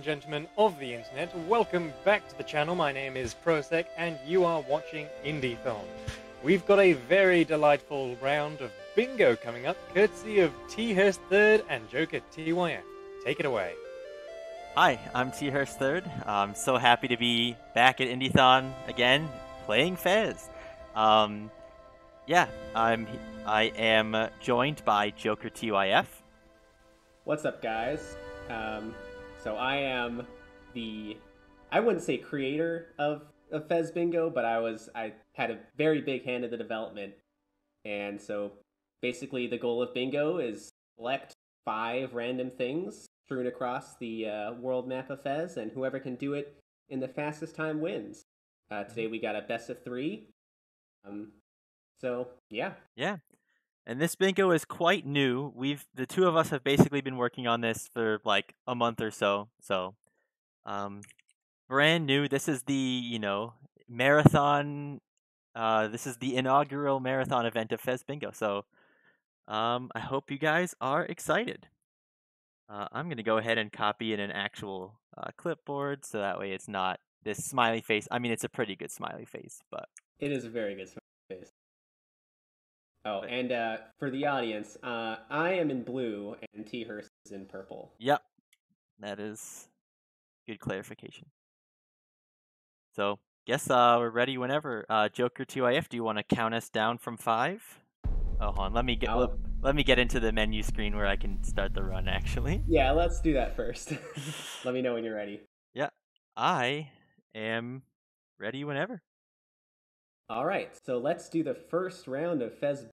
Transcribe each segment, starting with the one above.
gentlemen of the internet, welcome back to the channel. My name is Proasek and you are watching Indiethon. We've got a very delightful round of bingo coming up, courtesy of thearst3rd and Jokertyf. Take it away. Hi, I'm thearst3rd. I'm so happy to be back at Indiethon again, playing FEZ. I am joined by Jokertyf. What's up, guys? So I am I wouldn't say creator of FEZ Bingo, but I had a very big hand in the development. And so basically the goal of Bingo is select 5 random things strewn across the world map of FEZ, and whoever can do it in the fastest time wins. Today we got a best of 3. So yeah. Yeah. And this bingo is quite new. The two of us have basically been working on this for like a month or so. So, brand new. This is the, marathon. This is the inaugural marathon event of FEZ Bingo. So, I hope you guys are excited. I'm going to go ahead and copy in an actual clipboard so that way it's not this smiley face. I mean, it's a pretty good smiley face, but it is a very good smiley face. Oh, and for the audience, I am in blue and thearst is in purple. Yep, that is good clarification. So, guess we're ready whenever. Jokertyf, do you want to count us down from 5? Oh, hold on. Let me get into the menu screen where I can start the run. Actually. Yeah, let's do that first. Let me know when you're ready. Yeah, I am ready whenever. All right, so let's do the first round of FEZ.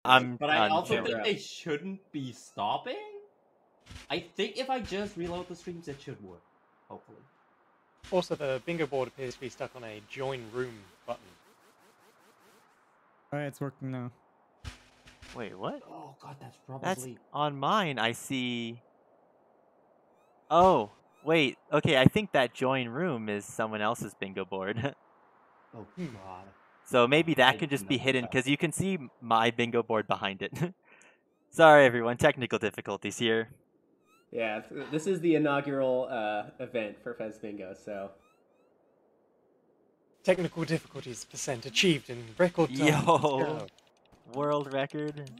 But I also think they shouldn't be stopping. I think if I just reload the streams, it should work. Hopefully. Also, the bingo board appears to be stuck on a join room button. Alright, it's working now. Wait, what? Oh god, that's probably... That's on mine. I see... Oh, wait. Okay, I think that join room is someone else's bingo board. Oh god. So maybe that could just be hidden, because you can see my bingo board behind it. Sorry, everyone. Technical difficulties here. Yeah, this is the inaugural event for FEZ Bingo, so... Technical difficulties % achieved in record time. Yo! World record.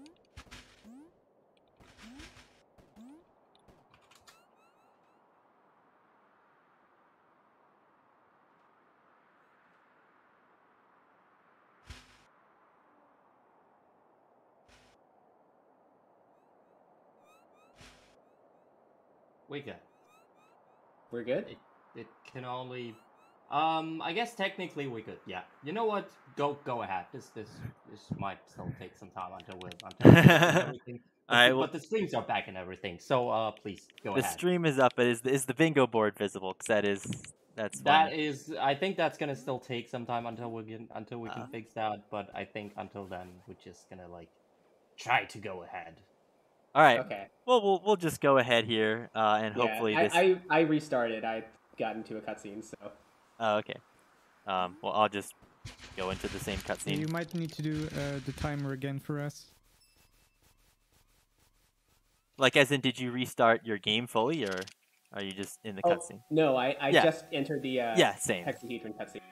We good. We're good? It can only... I guess technically we could. Yeah. You know what? Go ahead. This might still take some time until everything. But the streams are back and everything. So please go ahead. The stream is up, but is the bingo board visible? Because that's that is. I think that's gonna still take some time until we can fix that. But I think until then we're just gonna try to go ahead. All right. Okay. Well, we'll just go ahead here, and hopefully this. I restarted. I got into a cutscene, so. Oh, okay. Well, I'll just go into the same cutscene. You might need to do the timer again for us. Like, as in, did you restart your game fully, or are you just in the cutscene? No, I Yeah. just entered the same. hexahedron cutscene.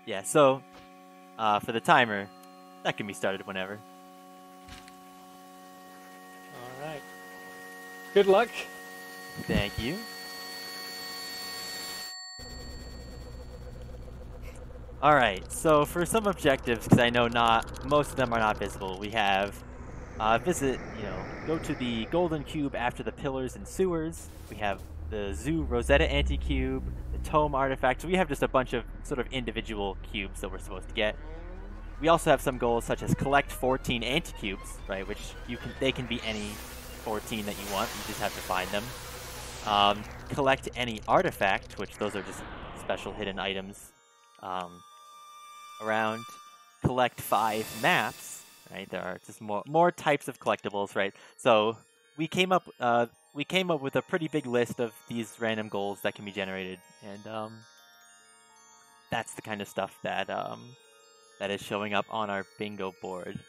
Yeah, so for the timer, that can be started whenever. All right. Good luck. Thank you. All right, so for some objectives, because I know most of them are not visible, we have go to the golden cube after the pillars and sewers. We have the zoo Rosetta anti-cube, the tome artifact. So we have just a bunch of sort of individual cubes that we're supposed to get. We also have some goals such as collect 14 anti-cubes, right? Which they can be any 14 that you want. You just have to find them. Collect any artifact, which those are just special hidden items around. Collect 5 maps, right? There are just more types of collectibles, right? So we came up with a pretty big list of these random goals that can be generated, and that's the kind of stuff that that is showing up on our bingo board.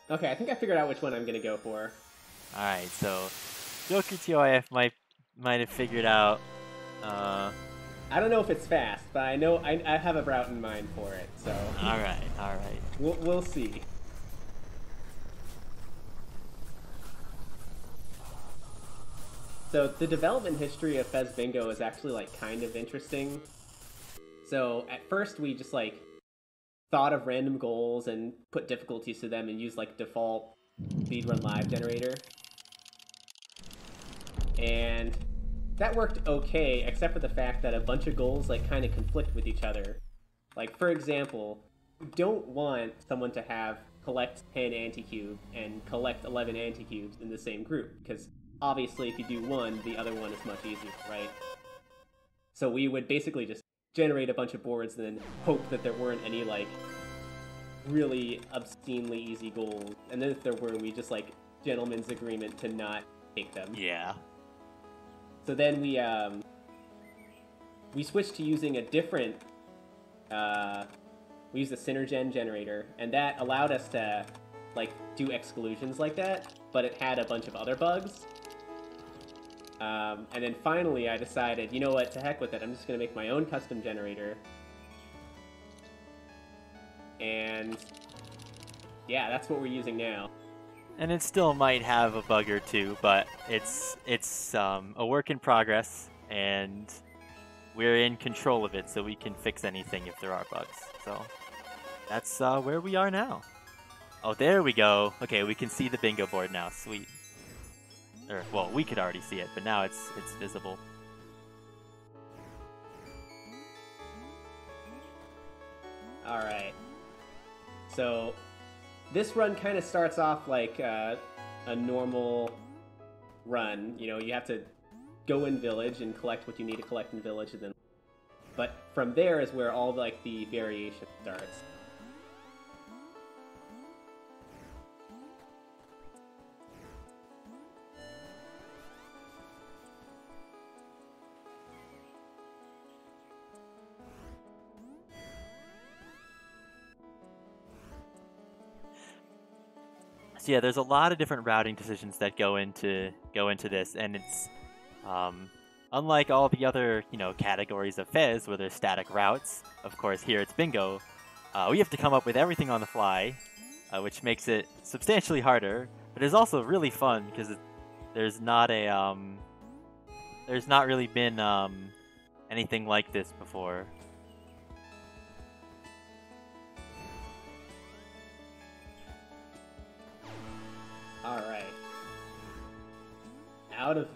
Okay, I think I figured out which one I'm gonna go for. All right, so Jokertyf might have figured out. I don't know if it's fast, but I know I have a route in mind for it. So. All right. We'll see. So the development history of FEZ Bingo is actually like kind of interesting. So at first we just like thought of random goals and put difficulties to them and used like default speedrun live generator. And that worked okay, except for the fact that a bunch of goals like kind of conflict with each other. Like for example, you don't want someone to have collect 10 anti-cubes and collect 11 anti-cubes in the same group, because obviously if you do one, the other one is much easier, right? So we would basically just generate a bunch of boards and then hope that there weren't any like really obscenely easy goals, and then if there were, we just like gentleman's agreement to not take them. Yeah. So then we switched to using a different we used a Synergen generator, and that allowed us to like do exclusions like that, but it had a bunch of other bugs. And then finally I decided, you know what, to heck with it, I'm just gonna make my own custom generator. And yeah, that's what we're using now. And it still might have a bug or two, but it's a work in progress, and we're in control of it, so we can fix anything if there are bugs. So that's where we are now. Oh, there we go. Okay, we can see the bingo board now. Sweet. Or, well, we could already see it, but now it's visible. All right. So this run kind of starts off like a normal run. You know, you have to go in village and collect what you need to collect in village, and then. But from there is where all like the variation starts. So yeah, there's a lot of different routing decisions that go into this, and it's unlike all the other categories of FEZ where there's static routes. Of course, here it's bingo. We have to come up with everything on the fly, which makes it substantially harder, but it's also really fun because there's not really been anything like this before. Alright. Out of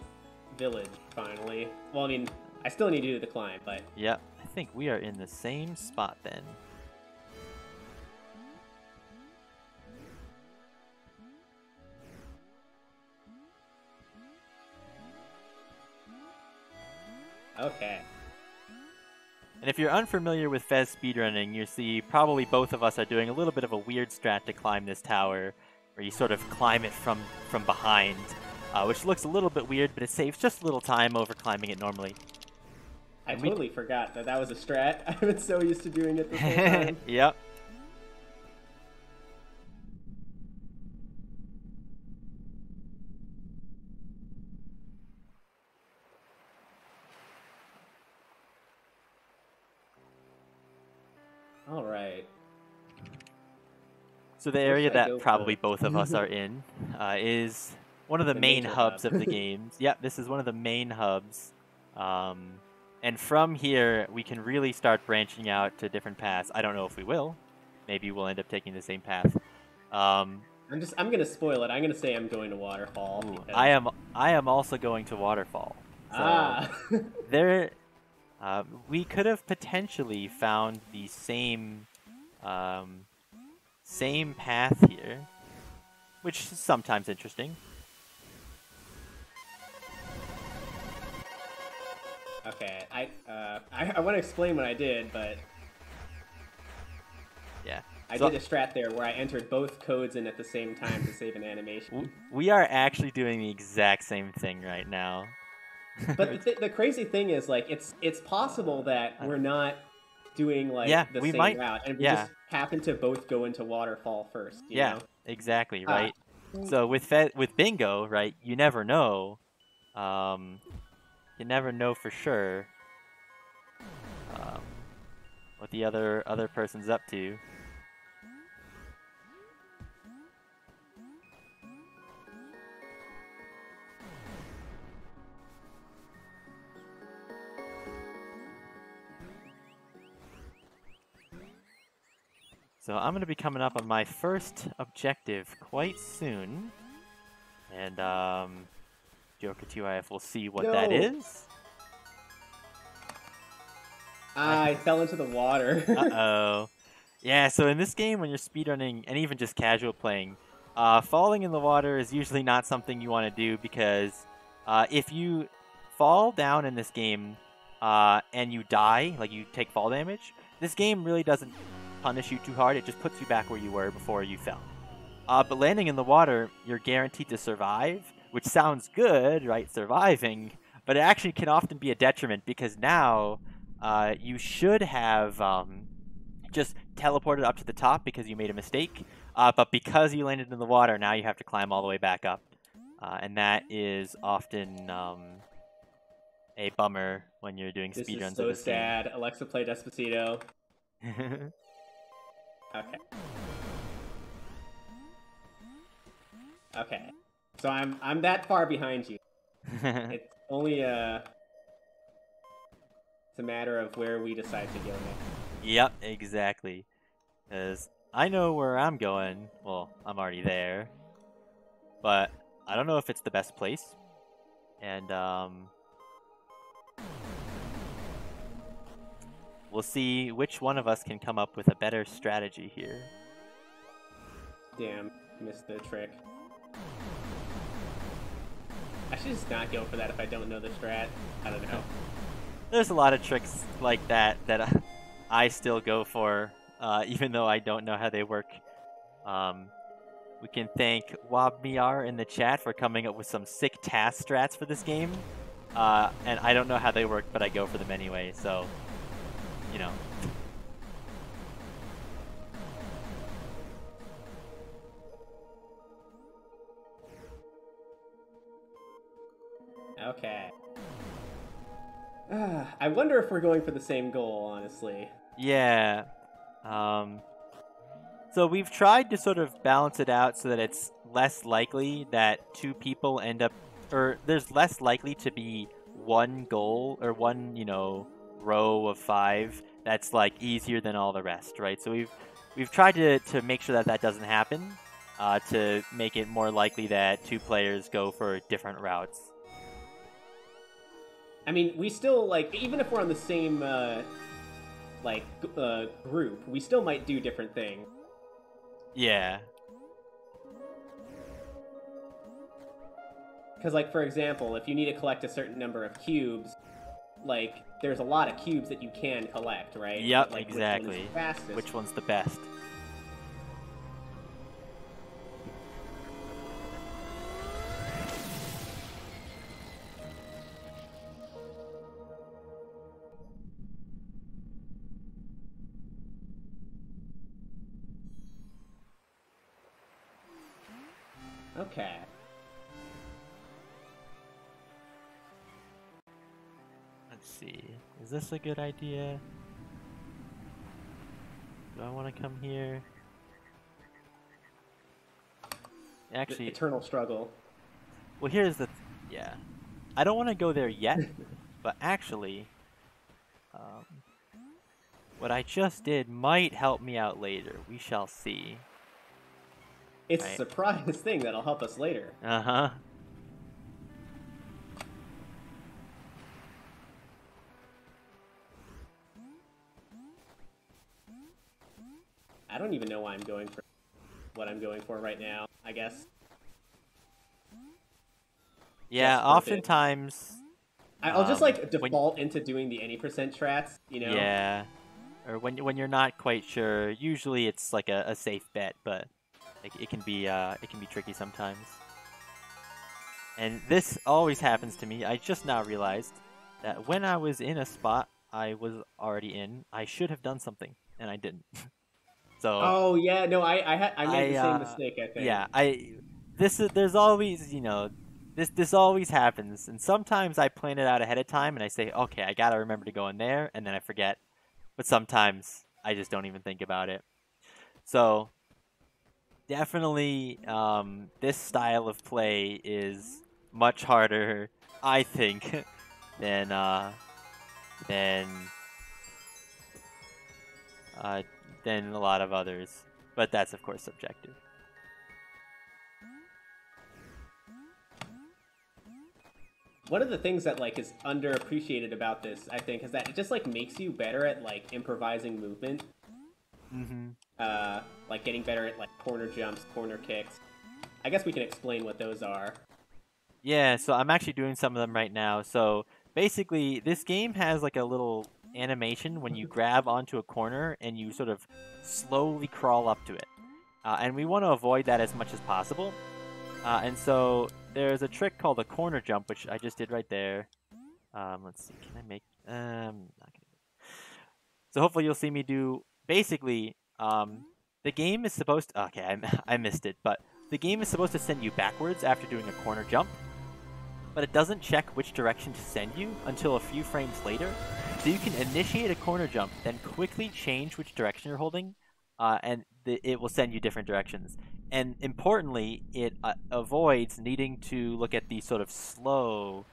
village, finally. Well, I mean, I still need to do the climb, but... Yep, I think we are in the same spot then. Okay. And if you're unfamiliar with FEZ speedrunning, you see probably both of us are doing a little bit of a weird strat to climb this tower, where you sort of climb it from behind, which looks a little bit weird, but it saves just a little time over climbing it normally. I totally forgot that was a strat. I've been so used to doing it this whole time. Yep. So the area that probably both of us are in is one of the main hubs of the games. Yep, this is one of the main hubs. And from here, we can really start branching out to different paths. I don't know if we will. Maybe we'll end up taking the same path. I'm gonna spoil it. I'm gonna say I'm going to Waterfall. Ooh, I am also going to Waterfall. So there, we could have potentially found the same path here, which is sometimes interesting. Okay, I want to explain what I did, but yeah, I did a strat there where I entered both codes in at the same time to save an animation. We are actually doing the exact same thing right now. But the crazy thing is, like, it's possible that we're not doing like the same route, and we just happen to both go into Waterfall first. You know? Exactly, right. So with Bingo, right, you never know. You never know for sure what the other person's up to. So I'm going to be coming up on my first objective quite soon. And Jokertyf will see what that is. I fell into the water. Uh-oh. Yeah, so in this game, when you're speedrunning, and even just casual playing, falling in the water is usually not something you want to do, because if you fall down in this game and you die, like you take fall damage, this game really doesn't punish you too hard. It just puts you back where you were before you fell. But landing in the water, you're guaranteed to survive, which sounds good, right, surviving, but it actually can often be a detriment, because now you should have just teleported up to the top because you made a mistake, but because you landed in the water, now you have to climb all the way back up, and that is often a bummer when you're doing speedruns. This is so sad. Alexa, play Despacito. Okay. Okay. So I'm that far behind you. It's only it's a matter of where we decide to go next. Yep, exactly. Because I know where I'm going. Well, I'm already there. But I don't know if it's the best place. And we'll see which one of us can come up with a better strategy here. Damn, missed the trick. I should just not go for that if I don't know the strat. I don't know. There's a lot of tricks like that I still go for, even though I don't know how they work. We can thank Wabmiar in the chat for coming up with some sick task strats for this game. And I don't know how they work, but I go for them anyway, so, you know. Okay. I wonder if we're going for the same goal, honestly. Yeah. So we've tried to sort of balance it out so that it's less likely that two people end up, or there's less likely to be one goal or one, you know, row of 5 that's like easier than all the rest, right? So we've tried to make sure that that doesn't happen, to make it more likely that two players go for different routes. I mean, we still, like, even if we're on the same, group, we still might do different things. Yeah. Because, like, for example, if you need to collect a certain number of cubes, like, there's a lot of cubes that you can collect, right? Yep, like, exactly. Which one's the best? Okay. Let's see. Is this a good idea? Do I want to come here? actually, the eternal struggle. Well, here's the yeah. I don't want to go there yet, but actually, what I just did might help me out later. We shall see. It's a surprise thing that'll help us later. Uh-huh. I don't even know why I'm going for what I'm going for right now, I guess. Yeah, oftentimes... I'll just, like, default into doing the any percent strats, you know? Yeah. Or when you're not quite sure, usually it's, like, a safe bet, but it can be tricky sometimes. And this always happens to me. I just now realized that when I was in a spot I was already in, I should have done something, and I didn't. So. Oh yeah, no, I made the same mistake, I think. Yeah, there's always, you know, this always happens, and sometimes I plan it out ahead of time, and I say, okay, I gotta remember to go in there, and then I forget. But sometimes I just don't even think about it. So definitely, this style of play is much harder, I think, than a lot of others. But that's, of course, subjective. One of the things that, like, is underappreciated about this, I think, is that it just, like, makes you better at, like, improvising movement. Mm-hmm. Like, getting better at, like, corner jumps, corner kicks. I guess we can explain what those are. Yeah, so I'm actually doing some of them right now. So, basically, this game has, like, a little animation when you grab onto a corner and you sort of slowly crawl up to it. And we want to avoid that as much as possible. And so there's a trick called a corner jump, which I just did right there. Let's see, can I make... not gonna... So hopefully you'll see me do... Basically, the game is supposed to... Okay, I missed it, but the game is supposed to send you backwards after doing a corner jump, but it doesn't check which direction to send you until a few frames later. So you can initiate a corner jump, then quickly change which direction you're holding, and it will send you different directions. And importantly, it avoids needing to look at the sort of slow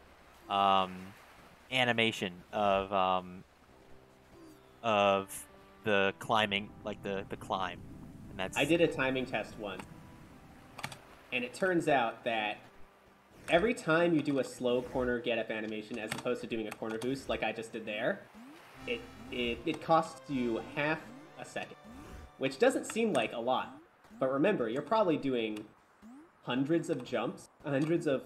animation of the climbing, like the climb. And that's... I did a timing test once, and it turns out that every time you do a slow corner get-up animation as opposed to doing a corner boost like I just did there, it costs you half a second, which doesn't seem like a lot. But remember, you're probably doing hundreds of jumps, hundreds of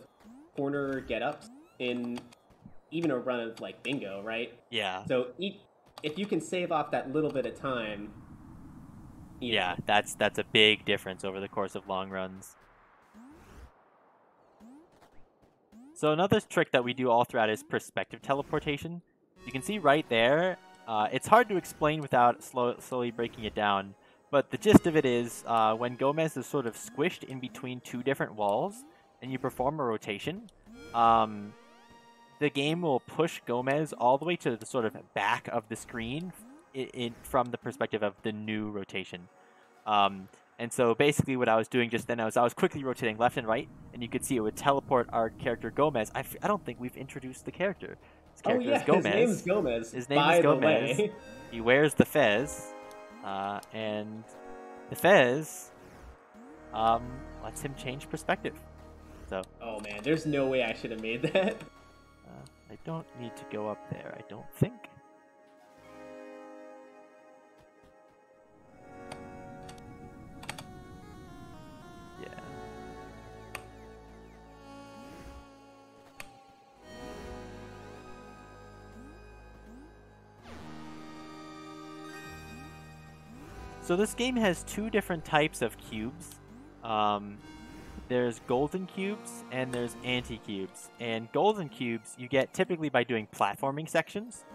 corner get-ups in even a run of, like, bingo, right? Yeah. So if you can save off that little bit of time... Yeah, that's a big difference over the course of long runs. So another trick that we do all throughout is perspective teleportation. You can see right there, it's hard to explain without slowly breaking it down. But the gist of it is, when Gomez is sort of squished in between two different walls, and you perform a rotation, the game will push Gomez all the way to the sort of back of the screen from the perspective of the new rotation. And so basically what I was doing just then, I was quickly rotating left and right, and you could see it would teleport our character Gomez. I don't think we've introduced the character. His character is Gomez. His name's Gomez. His name is Gomez. He wears the FEZ. And the FEZ lets him change perspective. So. Oh man, there's no way I should have made that. I don't need to go up there, I don't think. Yeah. So this game has two different types of cubes. There's golden cubes and there's anti-cubes. And golden cubes you get typically by doing platforming sections.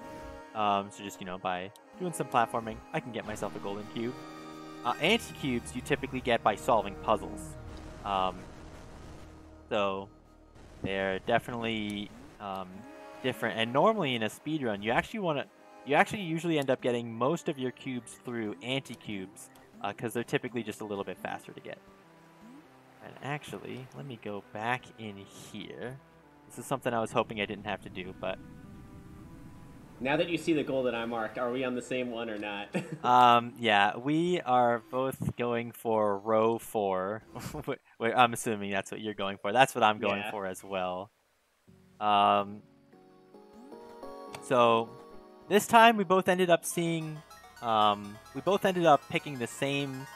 So just, you know, by doing some platforming, I can get myself a golden cube. Anti-cubes you typically get by solving puzzles. So they're definitely different. And normally in a speedrun, you actually usually end up getting most of your cubes through anti-cubes, because they're typically just a little bit faster to get. And actually, let me go back in here. This is something I was hoping I didn't have to do, but... Now that you see the goal that I marked, are we on the same one or not? Yeah, we are both going for row 4. Wait, I'm assuming that's what you're going for. That's what I'm going for as well. So this time we both ended up seeing, we both ended up picking the same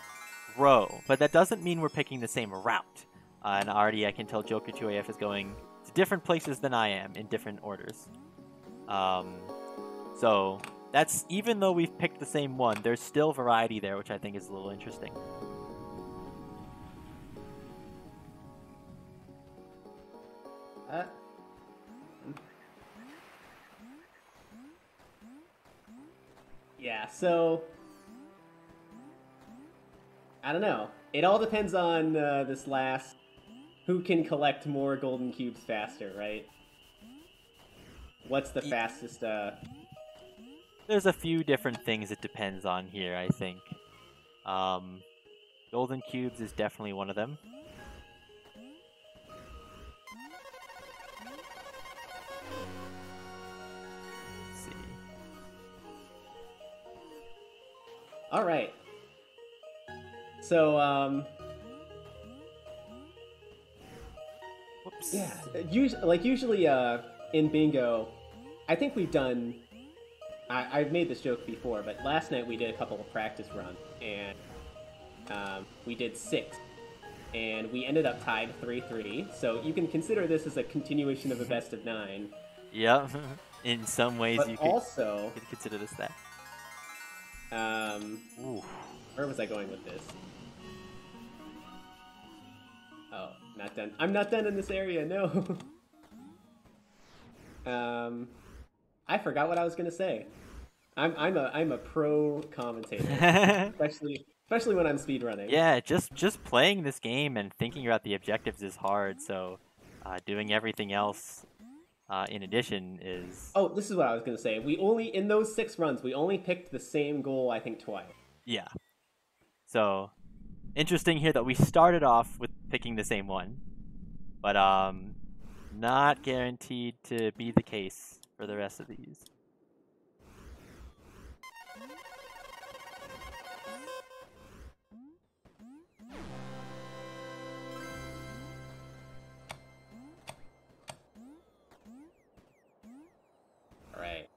row, but that doesn't mean we're picking the same route. And already I can tell Jokertyf is going to different places than I am in different orders. So that's, even though we've picked the same one, there's still variety there, which I think is a little interesting. Yeah, so I don't know. It all depends on this last, who can collect more golden cubes faster, right? What's the fastest? There's a few different things it depends on here, I think. Golden cubes is definitely one of them. Let's see. All right. So, Whoops. yeah, usually in bingo, I think we've done. I've made this joke before, but last night we did a couple of practice runs, and we did 6, and we ended up tied 3-3. So you can consider this as a continuation of a best of 9. Yep. In some ways, but you also could consider this that. Ooh. Where was I going with this? Oh, not done. I'm not done in this area. No. I forgot what I was gonna say. I'm a pro commentator, especially when I'm speedrunning. Yeah, just playing this game and thinking about the objectives is hard. So, doing everything else in addition is. Oh, this is what I was gonna say. We only, in those 6 runs, we only picked the same goal, I think, twice. Yeah. So, interesting here that we started off with picking the same one, but not guaranteed to be the case for the rest of these. All right.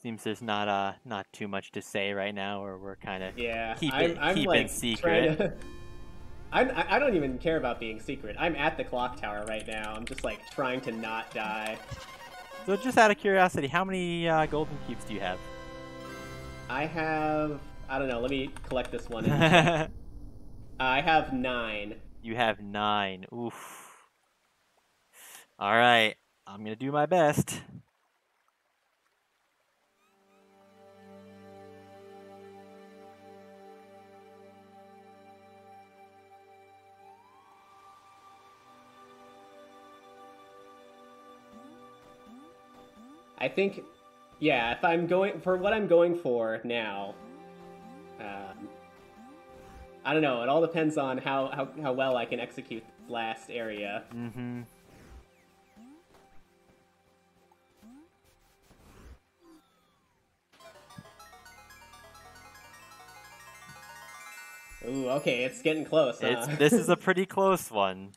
Seems there's not too much to say right now, or we're kind of keep I'm it like secret. I don't even care about being secret. I'm at the clock tower right now. I'm just like trying to not die. So just out of curiosity, how many golden cubes do you have? I have, I don't know. Let me collect this one. I have 9. You have 9. Oof. All right, I'm gonna do my best. I think, yeah, if I'm going for what I'm going for now, I don't know. It all depends on how well I can execute this last area. Mm-hmm. Ooh, okay, it's getting close. Huh? This is a pretty close one.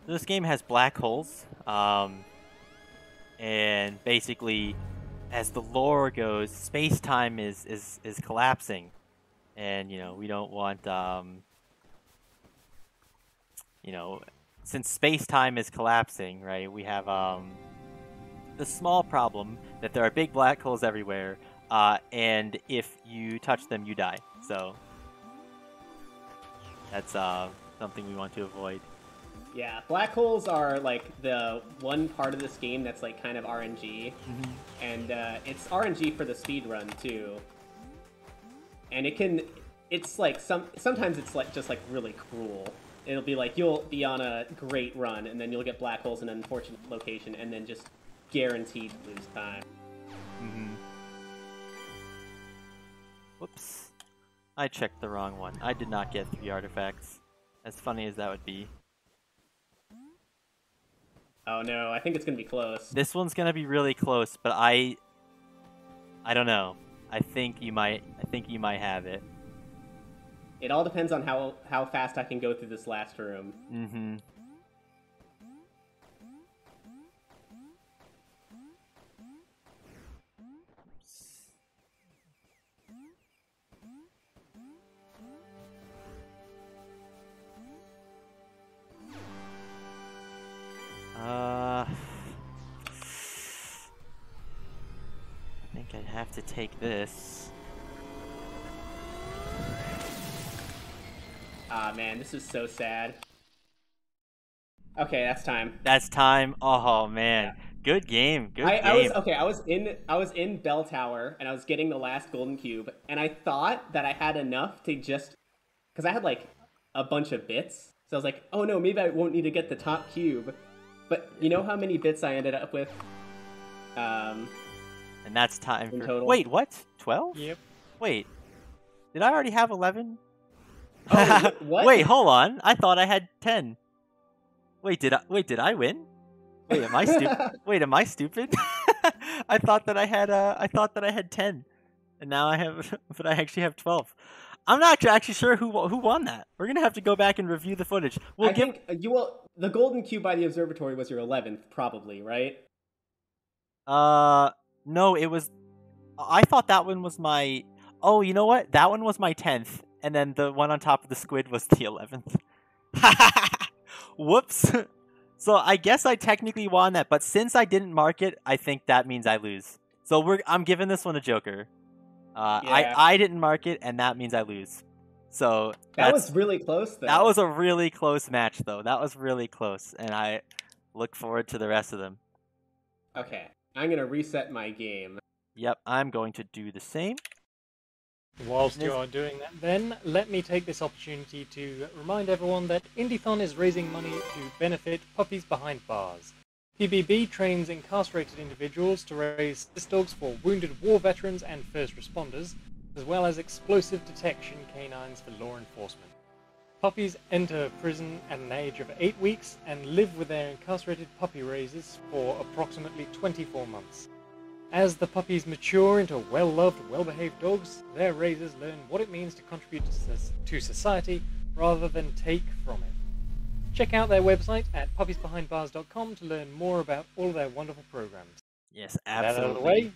This game has black holes, and basically as the lore goes, space-time is collapsing, and you know we don't want you know, since space-time is collapsing, right? We have the small problem that there are big black holes everywhere, and if you touch them, you die. So that's something we want to avoid. Yeah, black holes are like the one part of this game that's like kind of RNG, and it's RNG for the speed run too. And it's like sometimes it's like just like really cruel. It'll be like you'll be on a great run, and then you'll get black holes in an unfortunate location, and then just guaranteed to lose time. Whoops. I checked the wrong one. I did not get 3 artifacts. As funny as that would be. Oh no, I think it's gonna be close. This one's gonna be really close, but I don't know. I think you might have it. It all depends on how fast I can go through this last room. I think I'd have to take this. Ah, man, this is so sad. Okay, that's time. That's time. Oh man, yeah. Good game. Good game. I was in Bell Tower and I was getting the last golden cube, and I thought that I had enough to just, because I had like a bunch of bits, so I was like, oh no, maybe I won't need to get the top cube. But you know how many bits I ended up with? And that's time in for... total. Wait, what? 12? Yep. Wait, did I already have 11? Oh, what? Wait, hold on. I thought I had 10. Wait, did I win? Wait, am I stupid? Wait, am I stupid? I thought that I had 10, and now I have, but I actually have 12. I'm not actually sure who won that. We're gonna have to go back and review the footage. I think you will. The golden cube by the observatory was your 11th, probably, right? No, it was. I thought that one was my. Oh, you know what? That one was my 10th, and then the one on top of the squid was the 11th. Whoops. So I guess I technically won that, but since I didn't mark it, I think that means I lose. So I'm giving this one a joker. Yeah. I didn't mark it, and that means I lose. So that was really close, though. That was a really close match, though. That was really close, and I look forward to the rest of them. Okay, I'm gonna reset my game. Yep, I'm going to do the same. Whilst you're doing that, then, let me take this opportunity to remind everyone that Indiethon is raising money to benefit Puppies Behind Bars. PBB trains incarcerated individuals to raise assist dogs for wounded war veterans and first responders, as well as explosive detection canines for law enforcement. Puppies enter prison at an age of 8 weeks and live with their incarcerated puppy raisers for approximately 24 months. As the puppies mature into well-loved, well-behaved dogs, their raisers learn what it means to contribute to society rather than take from it. Check out their website at puppiesbehindbars.com to learn more about all of their wonderful programs. Yes, absolutely.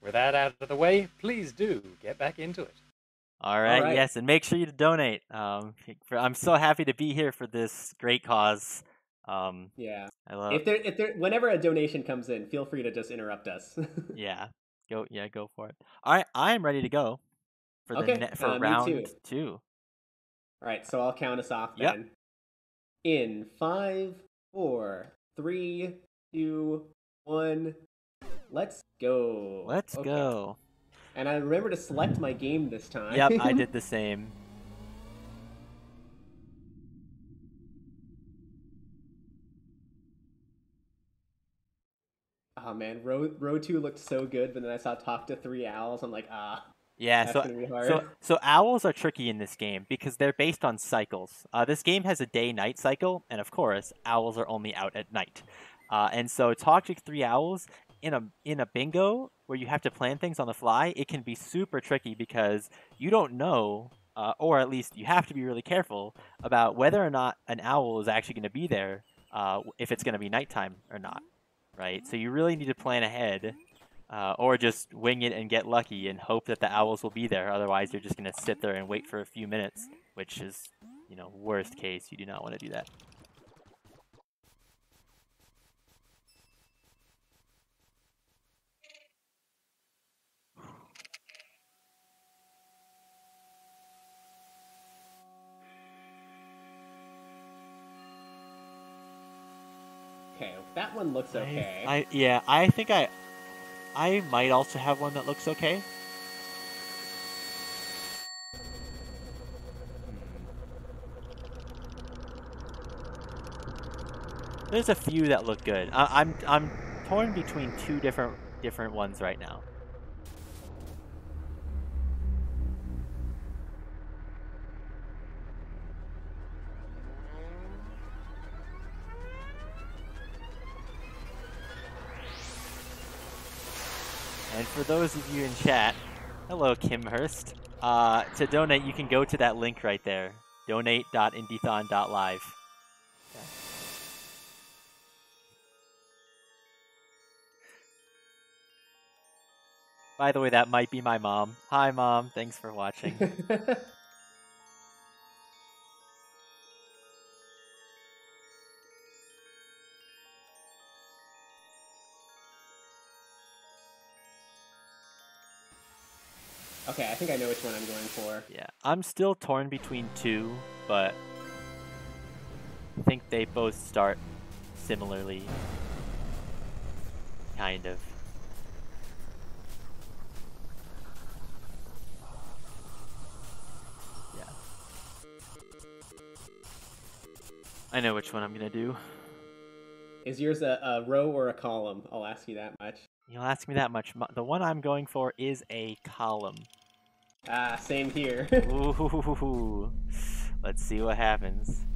With that out of the way, please do get back into it. All right. Yes, and make sure you donate. I'm so happy to be here for this great cause. Yeah. I love. If there, whenever a donation comes in, feel free to just interrupt us. Go for it. All right, I am ready to go for round 2. All right, so I'll count us off then. In 5, 4, 3, 2, 1. Let's go. Let's go. And I remember to select my game this time. Yep, I did the same. Oh man, row 2 looked so good, but then I saw talk to 3 owls. I'm like, yeah, that's gonna be hard. So owls are tricky in this game because they're based on cycles. This game has a day-night cycle, and of course, owls are only out at night. And so talk to 3 owls in a bingo where you have to plan things on the fly, it can be super tricky because you don't know, or at least you have to be really careful about whether or not an owl is actually going to be there, if it's going to be nighttime or not. right? So you really need to plan ahead, or just wing it and get lucky and hope that the owls will be there. Otherwise, you're just going to sit there and wait for a few minutes, which is, you know, worst case. You do not want to do that. Okay, that one looks okay. I think I might also have one that looks okay. There's a few that look good. I'm torn between two different ones right now. And for those of you in chat, hello Kim Hurst. To donate, you can go to that link right there. donate.indiethon.live. Okay. By the way, that might be my mom. Hi Mom, thanks for watching. Okay, I think I know which one I'm going for. Yeah, I'm still torn between two, but I think they both start similarly. Kind of. Yeah. I know which one I'm gonna do. Is yours a row or a column? I'll ask you that much. You'll ask me that much. The one I'm going for is a column. Ah, same here. Ooh, let's see what happens.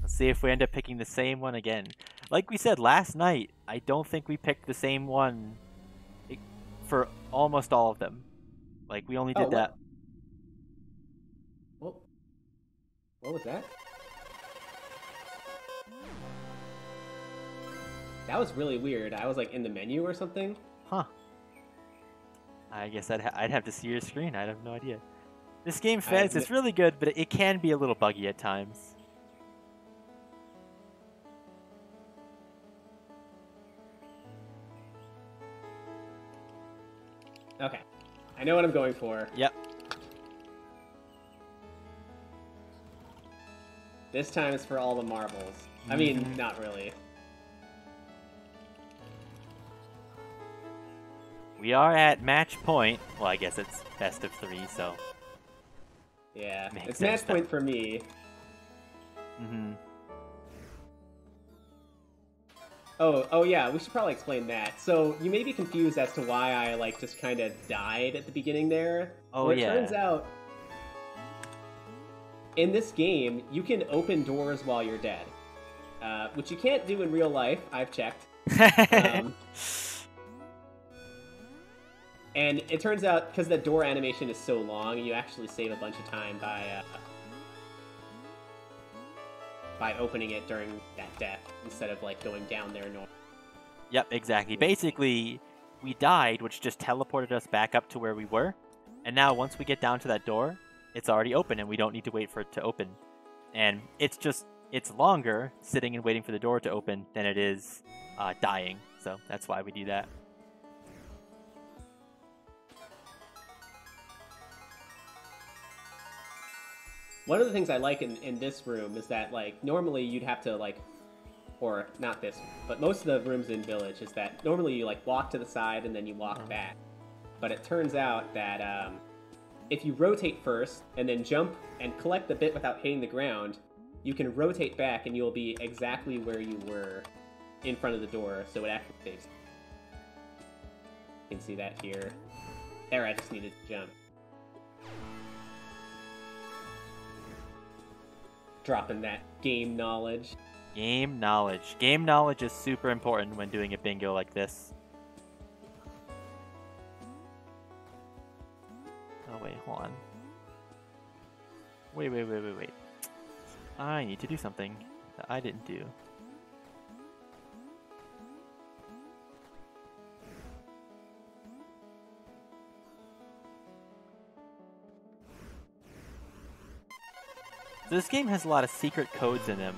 Let's see if we end up picking the same one again. Like we said last night, I don't think we picked the same one for almost all of them. Like, we only did that. What was that? That was really weird. I was like in the menu or something. Huh. I guess I'd have to see your screen. I have no idea. This game, FEZ, is really good, but it can be a little buggy at times. Okay. I know what I'm going for. Yep. This time it's for all the marbles. I mean, not really. We are at match point. Well, I guess it's best of 3, so... Yeah, it's match point for me. Oh yeah, we should probably explain that. So, you may be confused as to why I, like, just kind of died at the beginning there. Oh, yeah. It turns out, in this game, you can open doors while you're dead. Which you can't do in real life, I've checked. And it turns out, because the door animation is so long, you actually save a bunch of time by opening it during that death, instead of, like, going down there normal. Yep, exactly. Basically, we died, which just teleported us back up to where we were. And now, once we get down to that door, it's already open, and we don't need to wait for it to open. And it's longer sitting and waiting for the door to open than it is dying. So that's why we do that. One of the things I like in this room is that, like, normally you'd have to, like, or not this, but most of the rooms in Village is that normally you, like, walk to the side and then you walk back. But it turns out that if you rotate first and then jump and collect the bit without hitting the ground, you can rotate back and you'll be exactly where you were in front of the door, so it actually saves. You can see that here. There, I just needed to jump. Dropping that game knowledge. Game knowledge. Game knowledge is super important when doing a bingo like this. Oh wait, hold on. Wait. I need to do something that I didn't do. So this game has a lot of secret codes in them,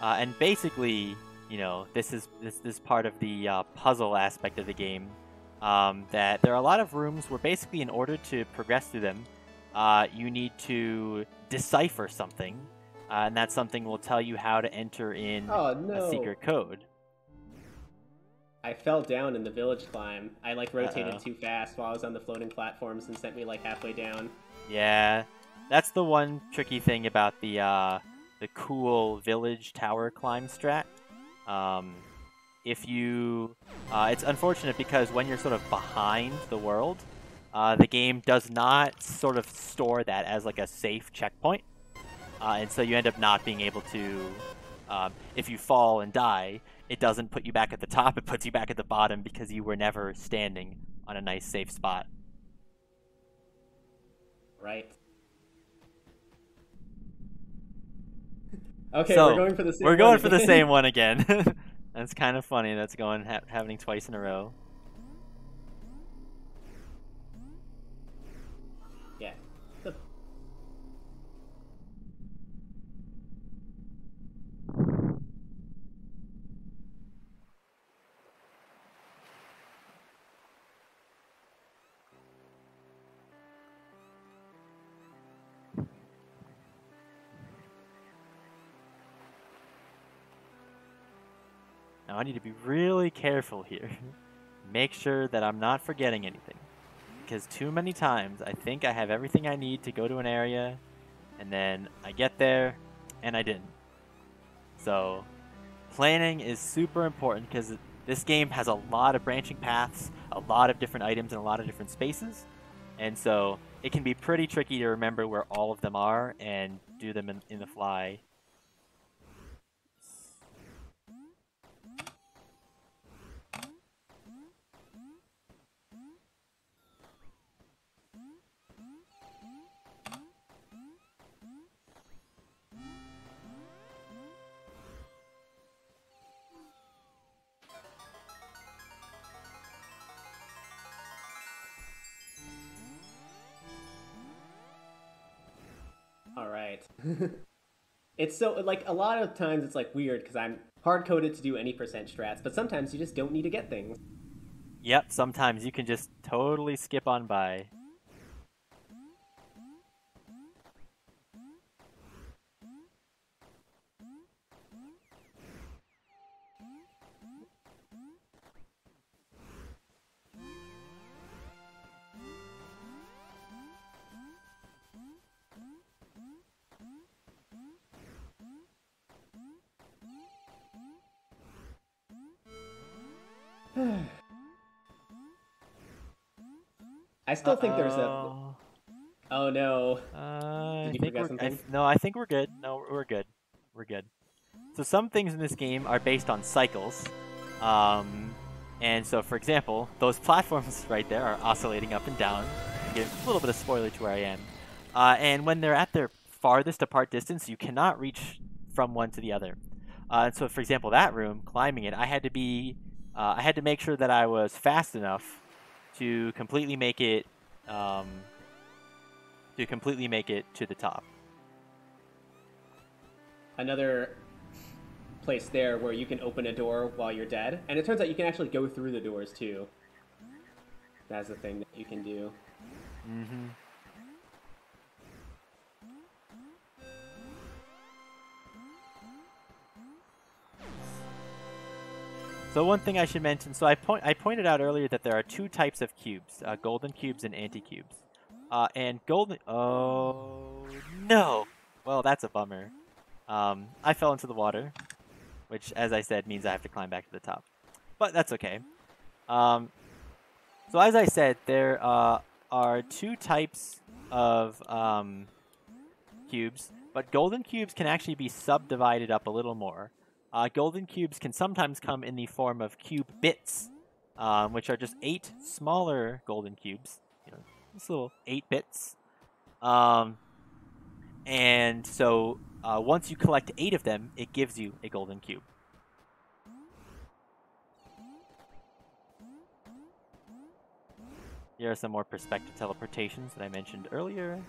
and basically, you know, this is part of the puzzle aspect of the game. That there are a lot of rooms where basically, in order to progress through them, you need to decipher something, and that something will tell you how to enter in a secret code. I fell down in the village climb. I like rotated too fast while I was on the floating platforms and sent me like halfway down. Yeah, that's the one tricky thing about the cool village tower climb strat. If you, it's unfortunate because when you're sort of behind the world, the game does not sort of store that as like a safe checkpoint, and so you end up not being able to. If you fall and die, it doesn't put you back at the top, it puts you back at the bottom because you were never standing on a nice safe spot. Right. Okay, so, we're going for the same one. We're going for the same one again. That's kind of funny, that's happening twice in a row. Yeah. Now I need to be really careful here. Make sure that I'm not forgetting anything. Because too many times I think I have everything I need to go to an area, and then I get there, and I didn't. So, planning is super important because this game has a lot of branching paths, a lot of different items, and a lot of different spaces. And so, it can be pretty tricky to remember where all of them are and do them in the fly. Alright. It's so, like, a lot of times it's, like, weird because I'm hard-coded to do any percent strats, but sometimes you just don't need to get things. Yep, sometimes you can just totally skip on by. I still think there's a... Oh no. Did you forget something? No, I think we're good. No, we're good. We're good. So some things in this game are based on cycles. And so, for example, those platforms right there are oscillating up and down. Give a little bit of spoiler to where I am. And when they're at their farthest apart distance, you cannot reach from one to the other. And so, for example, that room, climbing it, I had to make sure that I was fast enough to completely make it to the top. Another place there where you can open a door while you're dead, and it turns out you can actually go through the doors too. That's the thing that you can do. Mm-hmm. So one thing I should mention, so I pointed out earlier that there are two types of cubes, golden cubes and anti-cubes. And golden... Oh, no! Well, that's a bummer. I fell into the water, which, as I said, means I have to climb back to the top. But that's okay. So as I said, there are two types of cubes, but golden cubes can actually be subdivided up a little more. Golden cubes can sometimes come in the form of cube bits, which are just 8 smaller golden cubes. You know, just little 8 bits. And so once you collect 8 of them, it gives you a golden cube. Here are some more perspective teleportations that I mentioned earlier.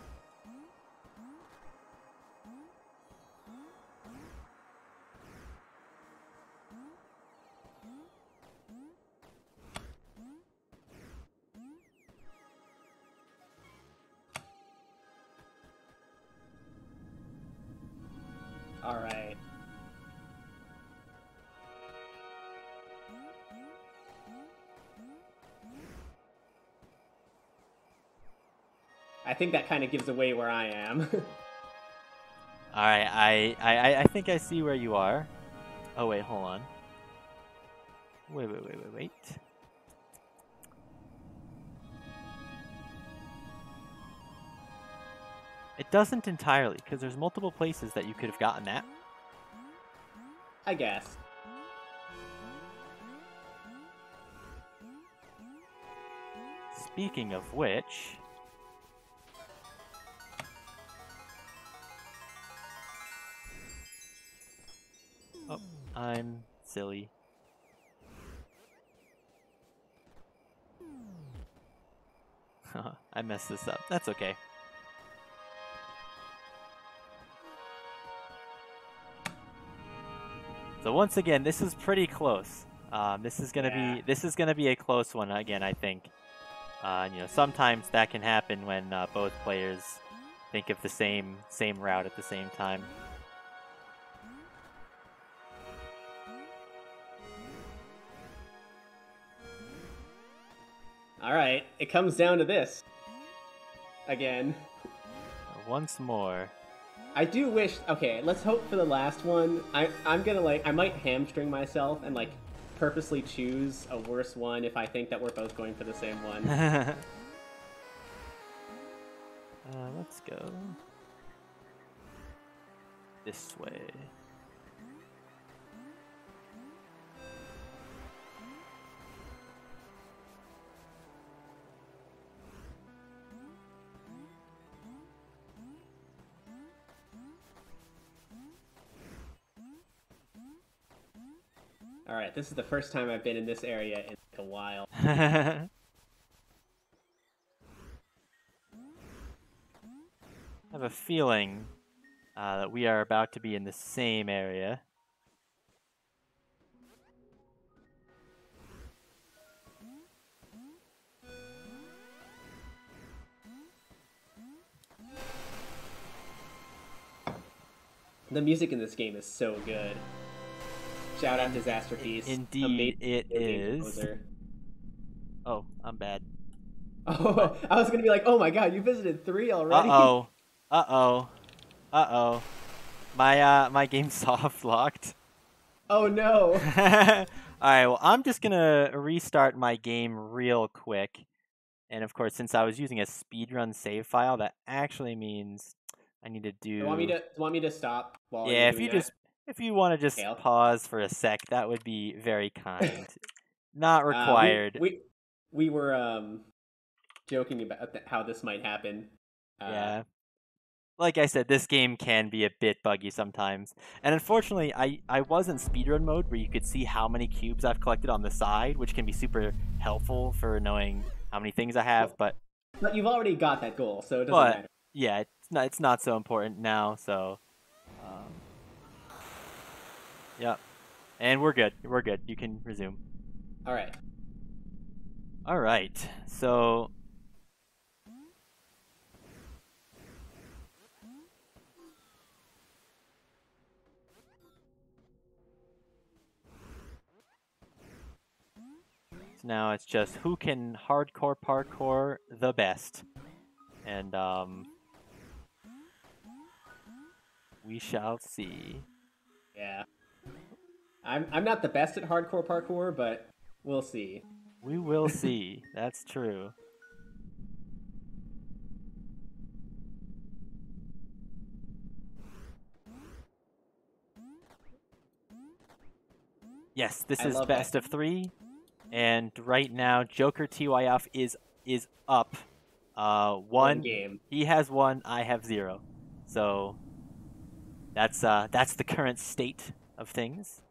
All right. I think that kind of gives away where I am. Alright, I think I see where you are. Oh wait, hold on. Wait. It doesn't entirely, because there's multiple places that you could have gotten that. I guess. Speaking of which... Oh, I'm silly. I messed this up. That's okay. So once again, this is pretty close. This is gonna be a close one again, I think. You know, sometimes that can happen when both players think of the same route at the same time. All right, it comes down to this. Again. Once more. I do wish. Okay, let's hope for the last one. I'm gonna I might hamstring myself and purposely choose a worse one if I think that we're both going for the same one. Let's go this way. Alright, this is the first time I've been in this area in a while. I have a feeling that we are about to be in the same area. The music in this game is so good. Shout out to Jokertyf. Indeed, it is. Oh, I'm bad. Oh, I was gonna be like, oh my god, you visited 3 already? Uh-oh. My game's soft locked. Oh no. Alright, well, I'm just gonna restart my game real quick. And of course, since I was using a speedrun save file, that actually means I need to do... You want me to stop while yeah, you're doing if you want to just pause for a sec, that would be very kind. Not required. We were joking about how this might happen. Yeah. Like I said, this game can be a bit buggy sometimes. And unfortunately, I was in speedrun mode where you could see how many cubes I've collected on the side, which can be super helpful for knowing how many things I have, but you've already got that goal, so it doesn't matter. Yeah, it's not so important now, so yep. And we're good. You can resume. Alright. Alright, so now it's just who can hardcore parkour the best. And we shall see. Yeah. I'm not the best at hardcore parkour, but we'll see. We will see. That's true. Yes, this is best of 3. And right now, Jokertyf is up. One game. He has 1. I have 0. So that's the current state of things.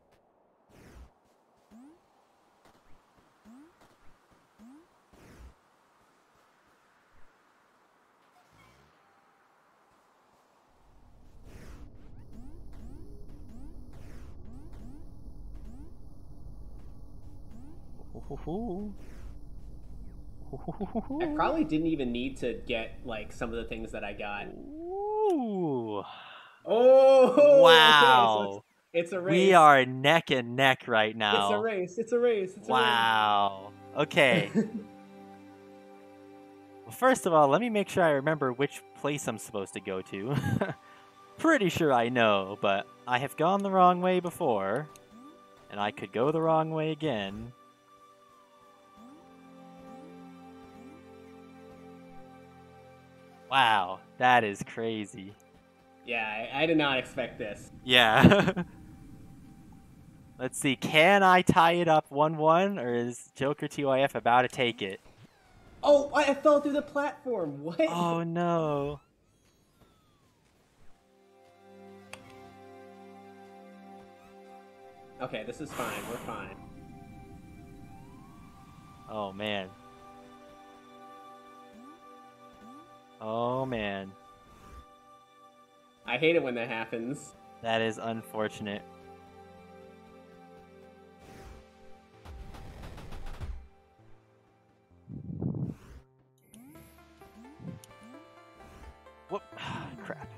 I probably didn't even need to get some of the things that I got. Ooh. Oh, Wow. Okay, so it's a race. We are neck and neck right now. It's a race. It's a race. It's wow. a race. Okay. Well, first of all, let me make sure I remember which place I'm supposed to go to. Pretty sure I know, but I have gone the wrong way before, and I could go the wrong way again. Wow, that is crazy. Yeah, I did not expect this. Yeah. Let's see, can I tie it up 1-1, or is Jokertyf about to take it? Oh, I fell through the platform. What? Oh no. Okay, this is fine. We're fine. Oh man. Oh man. I hate it when that happens. That is unfortunate. Whoop. Crap.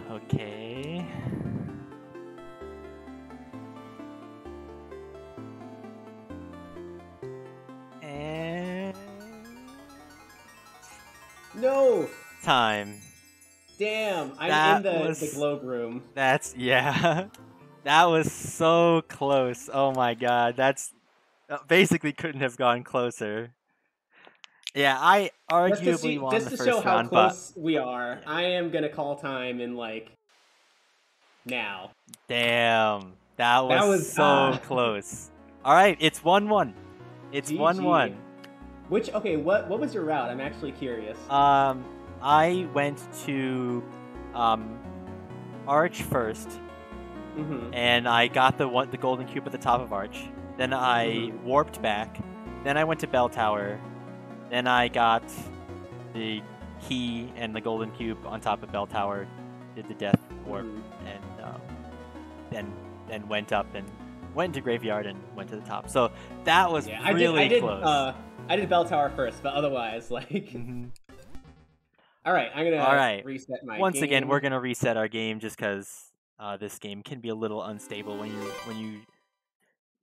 Okay. And No! time. Damn, I'm That in was- the globe room. That's yeah. That was so close. Oh my god. That's basically couldn't have gone closer. Yeah, I arguably won Just the to first show how round, close we are, yeah. I am gonna call time in now. but damn. That was so close. Alright, it's 1-1. It's GG. 1-1. What was your route? I'm actually curious. I went to Arch first, and I got the golden cube at the top of Arch. Then I warped back. Then I went to Bell Tower. Then I got the key and the golden cube on top of Bell Tower. Did the death warp, and then went up and went to Graveyard and went to the top. So that was really close. I did Bell Tower first, but otherwise, All right, I'm gonna reset my. Once game. again, we're gonna reset our game just because this game can be a little unstable when you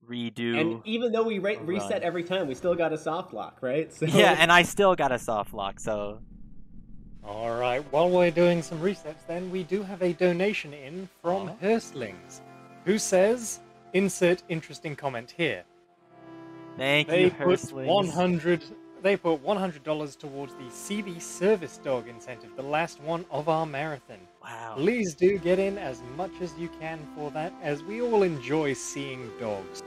redo. And even though we reset every time, we still got a soft lock, right? So... Yeah, and I still got a soft lock. So. All right. While we're doing some resets, then we do have a donation in from Herstlings, who says, "Insert interesting comment here." Thank you, Herstlings. They put $100 towards the CB Service Dog incentive, the last one of our marathon. Wow. Please do get in as much as you can for that, as we all enjoy seeing dogs.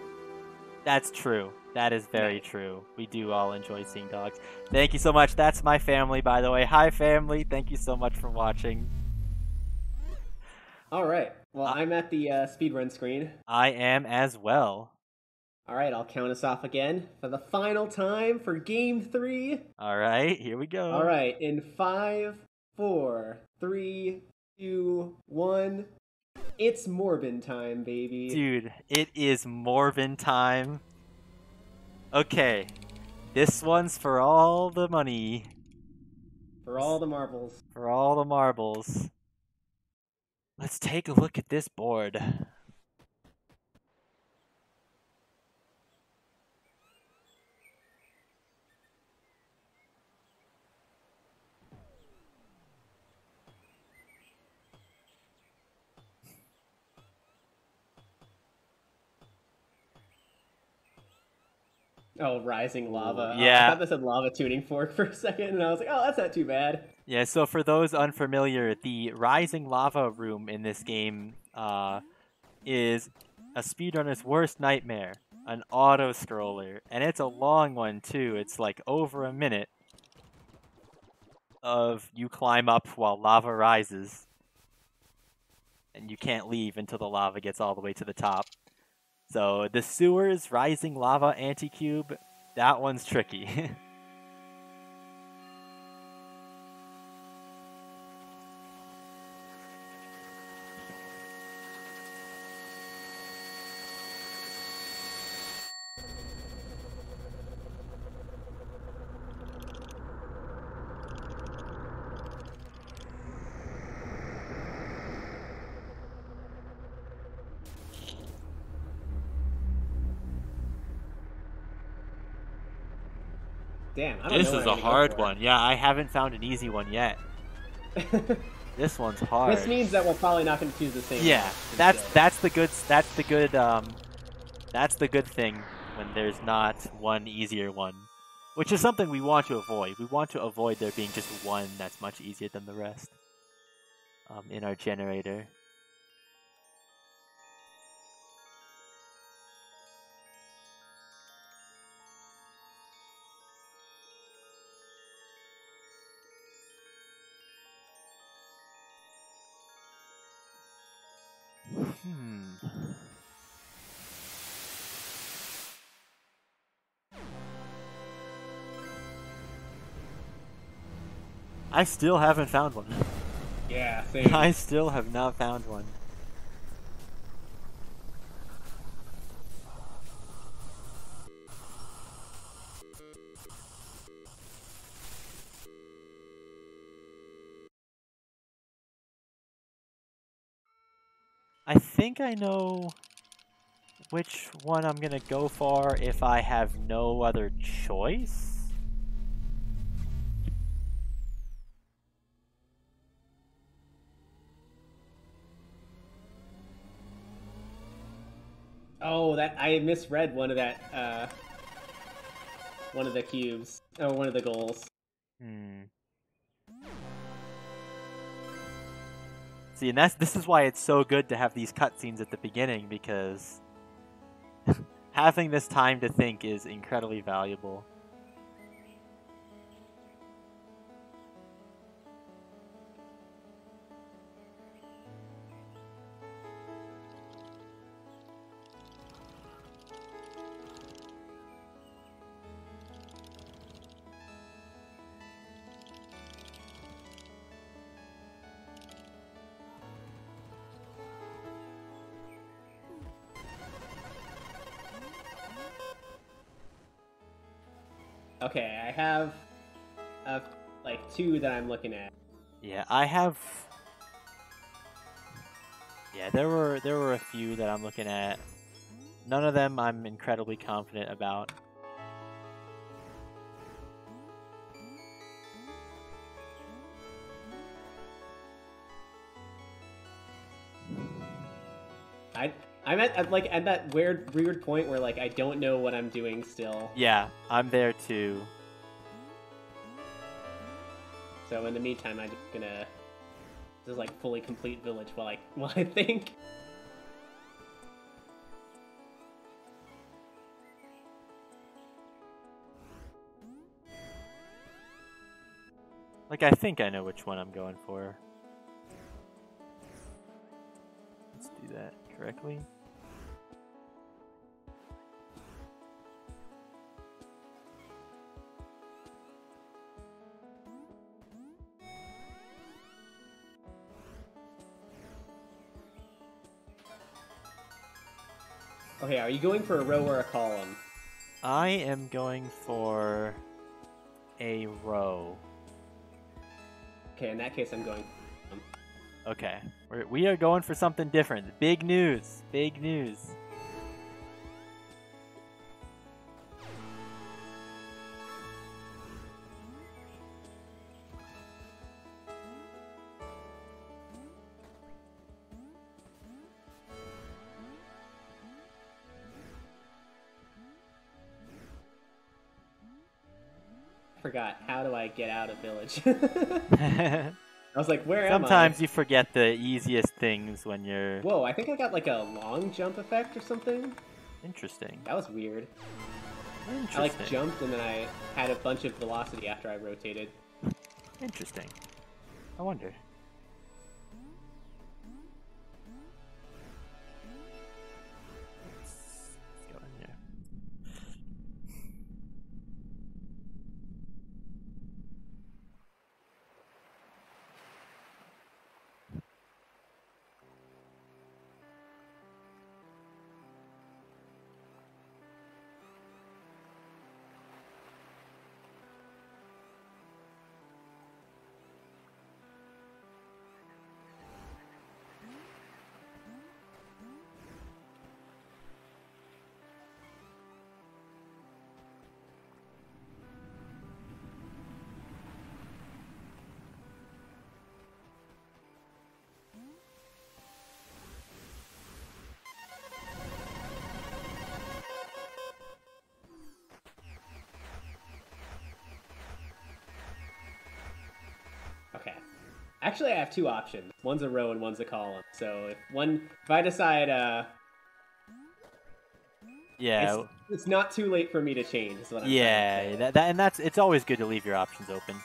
That's true. That is very true. We do all enjoy seeing dogs. Thank you so much. That's my family, by the way. Hi, family. Thank you so much for watching. All right. Well, I'm at the speedrun screen. I am as well. All right, I'll count us off again for the final time for Game 3. All right, here we go. All right, in 5, 4, 3, 2, 1. It's Morbin time, baby. Dude, it is Morbin time. Okay, this one's for all the money. For all the marbles. For all the marbles. Let's take a look at this board. Oh, Rising Lava. Yeah. I thought this said Lava Tuning Fork for a second, and I was like, oh, that's not too bad. Yeah, so for those unfamiliar, the Rising Lava room in this game is a speedrunner's worst nightmare. An auto-scroller. And it's a long one, too. It's like over a minute of you climb up while lava rises. And you can't leave until the lava gets all the way to the top. So the sewers, Rising Lava, Anti-Cube, that one's tricky. Damn, I don't This know is what a I'm gonna go hard for. one. Yeah, I haven't found an easy one yet. This one's hard. This means that we're probably not going to choose the same. Yeah, one that's the good thing when there's not one easier one, which is something we want to avoid. We want to avoid there being just one that's much easier than the rest in our generator. I still haven't found one. Yeah, same. I still have not found one. I think I know which one I'm gonna go for if I have no other choice. Oh, that I misread one of that. One of the cubes. Oh, one of the goals. See, and this is why it's so good to have these cutscenes at the beginning, because having this time to think is incredibly valuable. Okay, I have like two that I'm looking at. Yeah, I have. Yeah, there were a few that I'm looking at. None of them I'm incredibly confident about. I'm at like at that weird point where like I don't know what I'm doing still. Yeah, I'm there too. So in the meantime, I'm just gonna just like fully complete village while I think. Like, I think I know which one I'm going for. Let's do that correctly. Okay, are you going for a row or a column? I am going for a row. Okay, in that case, I'm going. Okay, we are going for something different. Big news. Big news. Forgot, how do I get out of village? I was like, where am I? Sometimes you forget the easiest things when you're... Whoa, I think I got like a long jump effect or something. Interesting. That was weird. Interesting. I like jumped and then I had a bunch of velocity after I rotated. Interesting. I wonder. Let's go in here. Actually, I have two options. One's a row and one's a column. So if I decide, yeah, it's not too late for me to change. Is what I'm yeah, trying to say. it's always good to leave your options open.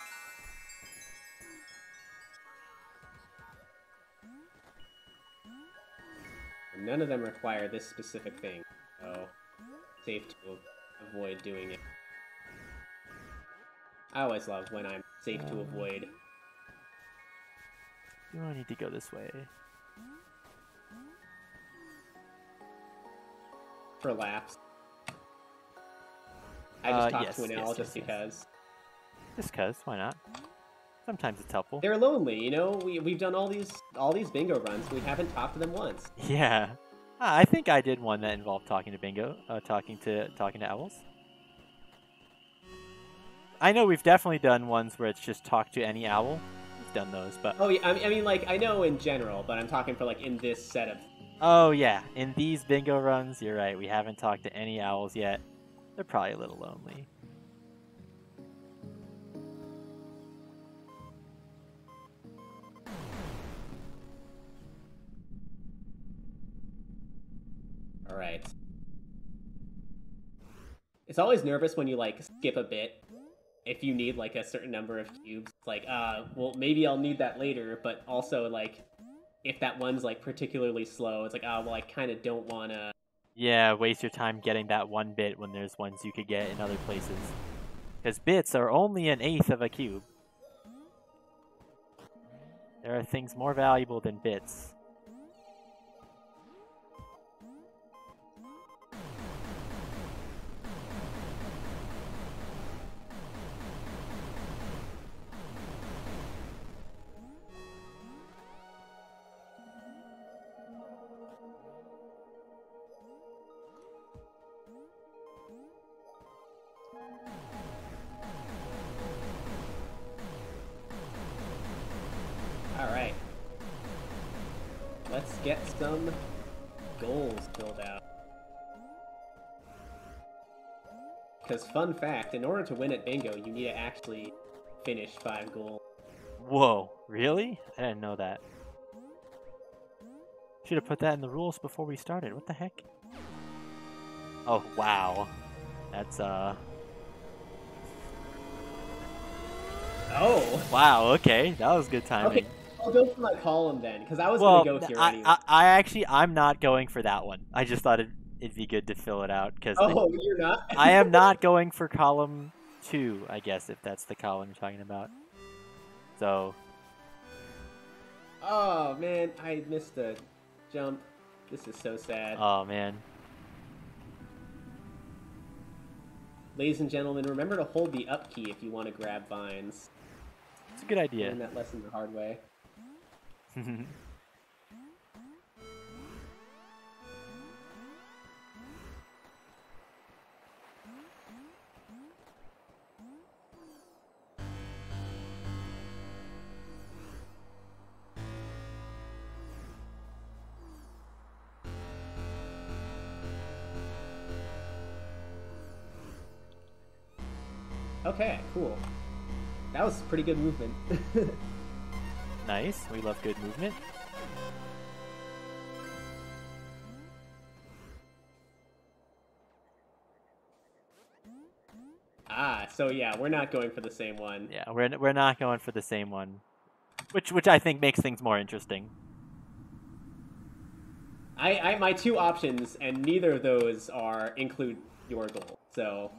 None of them require this specific thing, so safe to avoid doing it. I always love when I'm safe to avoid. You don't need to go this way. For laps. I just talked yes, to an owl yes, just yes. because. Just cause, why not? Sometimes it's helpful. They're lonely, you know. We've done all these bingo runs. We haven't talked to them once. Yeah, I think I did one that involved talking to bingo, talking to owls. I know we've definitely done ones where it's just talk to any owl. We've done those, but oh yeah, I mean like I know in general, but I'm talking for like in this setup. Oh yeah, in these bingo runs, you're right. We haven't talked to any owls yet. They're probably a little lonely. All right. It's always nervous when you like skip a bit. If you need like a certain number of cubes, it's like, well, maybe I'll need that later. But also like, if that one's like particularly slow, it's like, well, I kind of don't want to. Yeah, waste your time getting that one bit when there's ones you could get in other places. Because bits are only 1/8 of a cube. There are things more valuable than bits. Alright. Let's get some goals filled out. Because fun fact, in order to win at bingo, you need to actually finish 5 goals. Whoa, really? I didn't know that. Should have put that in the rules before we started. What the heck? Oh, wow. That's, Oh! Wow, okay. That was good timing. Okay, I'll go for my column then, because I was going to go here anyway. I'm not going for that one. I just thought it'd be good to fill it out. Oh, you're not? I am not going for column 2, I guess, if that's the column you're talking about. So... Oh, man, I missed the jump. This is so sad. Oh, man. Ladies and gentlemen, remember to hold the up key if you want to grab vines. It's a good idea. Learn that lesson the hard way. Okay, cool. That was pretty good movement. Nice. We love good movement. So yeah, we're not going for the same one. Yeah, we're not going for the same one, which I think makes things more interesting. I my two options, and neither of those include your goal. So.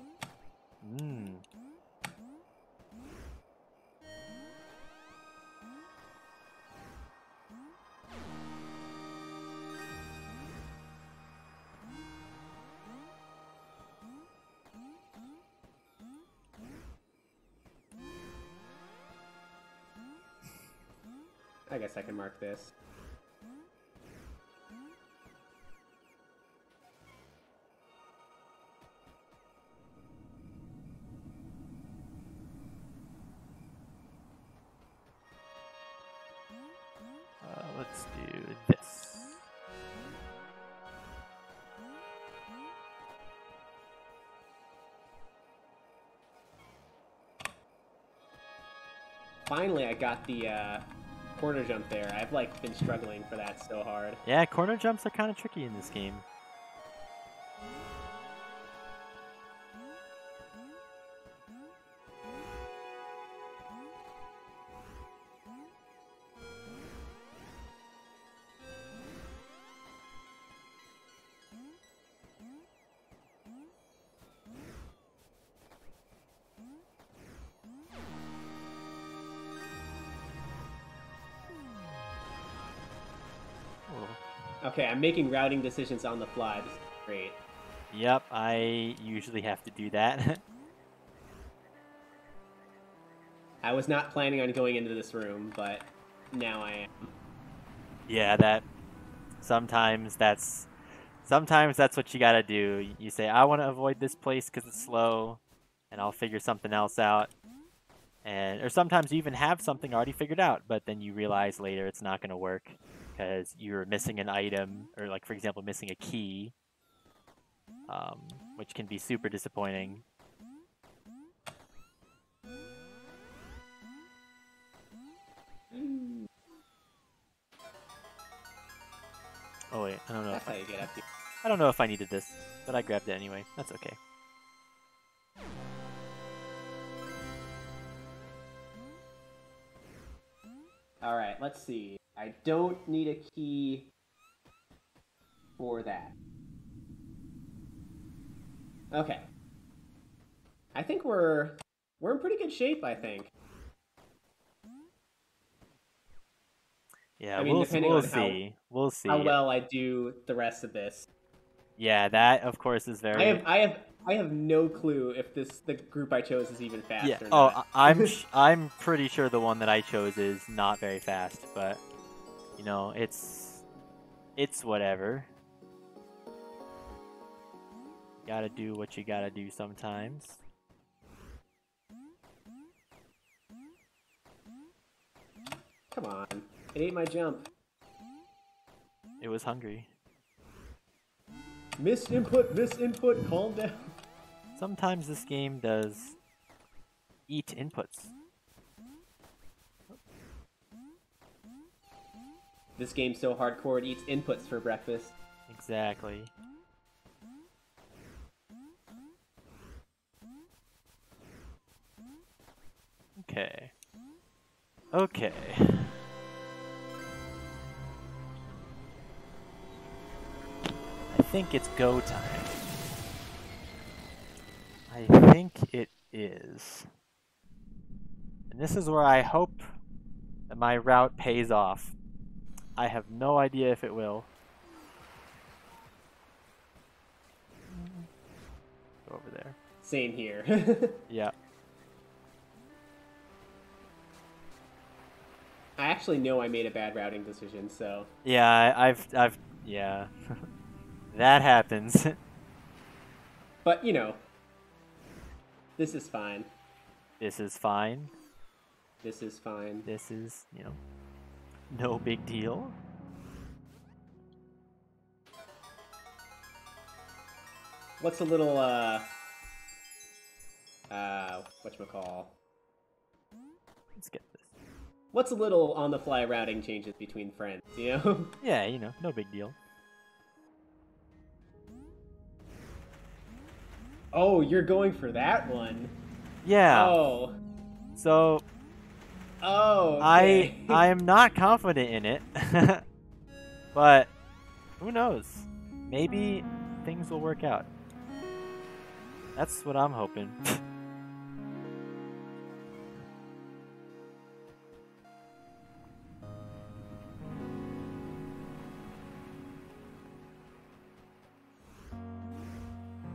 I guess I can mark this. Let's do this. Finally, I got the corner jump there. I've like been struggling for that so hard. Yeah, corner jumps are kind of tricky in this game. Okay, I'm making routing decisions on the fly. This is great. Yep, I usually have to do that. I was not planning on going into this room, but now I am. Yeah, sometimes that's what you gotta do. You say, I want to avoid this place because it's slow, and I'll figure something else out. Or sometimes you even have something already figured out, but then you realize later it's not gonna work because you're missing an item, or like for example missing a key, which can be super disappointing. Oh wait, I don't know. That's how you get up here. I don't know if I needed this, but I grabbed it anyway. That's okay. Alright, let's see. I don't need a key for that. Okay. I think we're in pretty good shape, I think. Yeah, I mean, we'll see. We'll see how well I do the rest of this. Yeah, that of course is very. I have no clue if the group I chose is even fast. Yeah. Or not. I'm pretty sure the one that I chose is not very fast, but you know, it's whatever. Gotta do what you gotta do sometimes. Come on, it ate my jump. It was hungry. Miss input, calm down. Sometimes this game does eat inputs. This game's so hardcore it eats inputs for breakfast. Exactly. Okay. Okay. I think it's go time. I think it is. And this is where I hope that my route pays off. I have no idea if it will. Go over there. Same here. Yeah. I actually know I made a bad routing decision, so... Yeah, I've yeah. That happens. But, you know, this is fine. This is fine. This is fine. This is, you know, no big deal. What's a little, whatchamacall? Let's get this. What's a little on-the-fly routing changes between friends, you know? Yeah, you know, no big deal. Oh, you're going for that one? Yeah. Oh. So... Oh, okay. I am not confident in it. But, who knows? Maybe things will work out. That's what I'm hoping.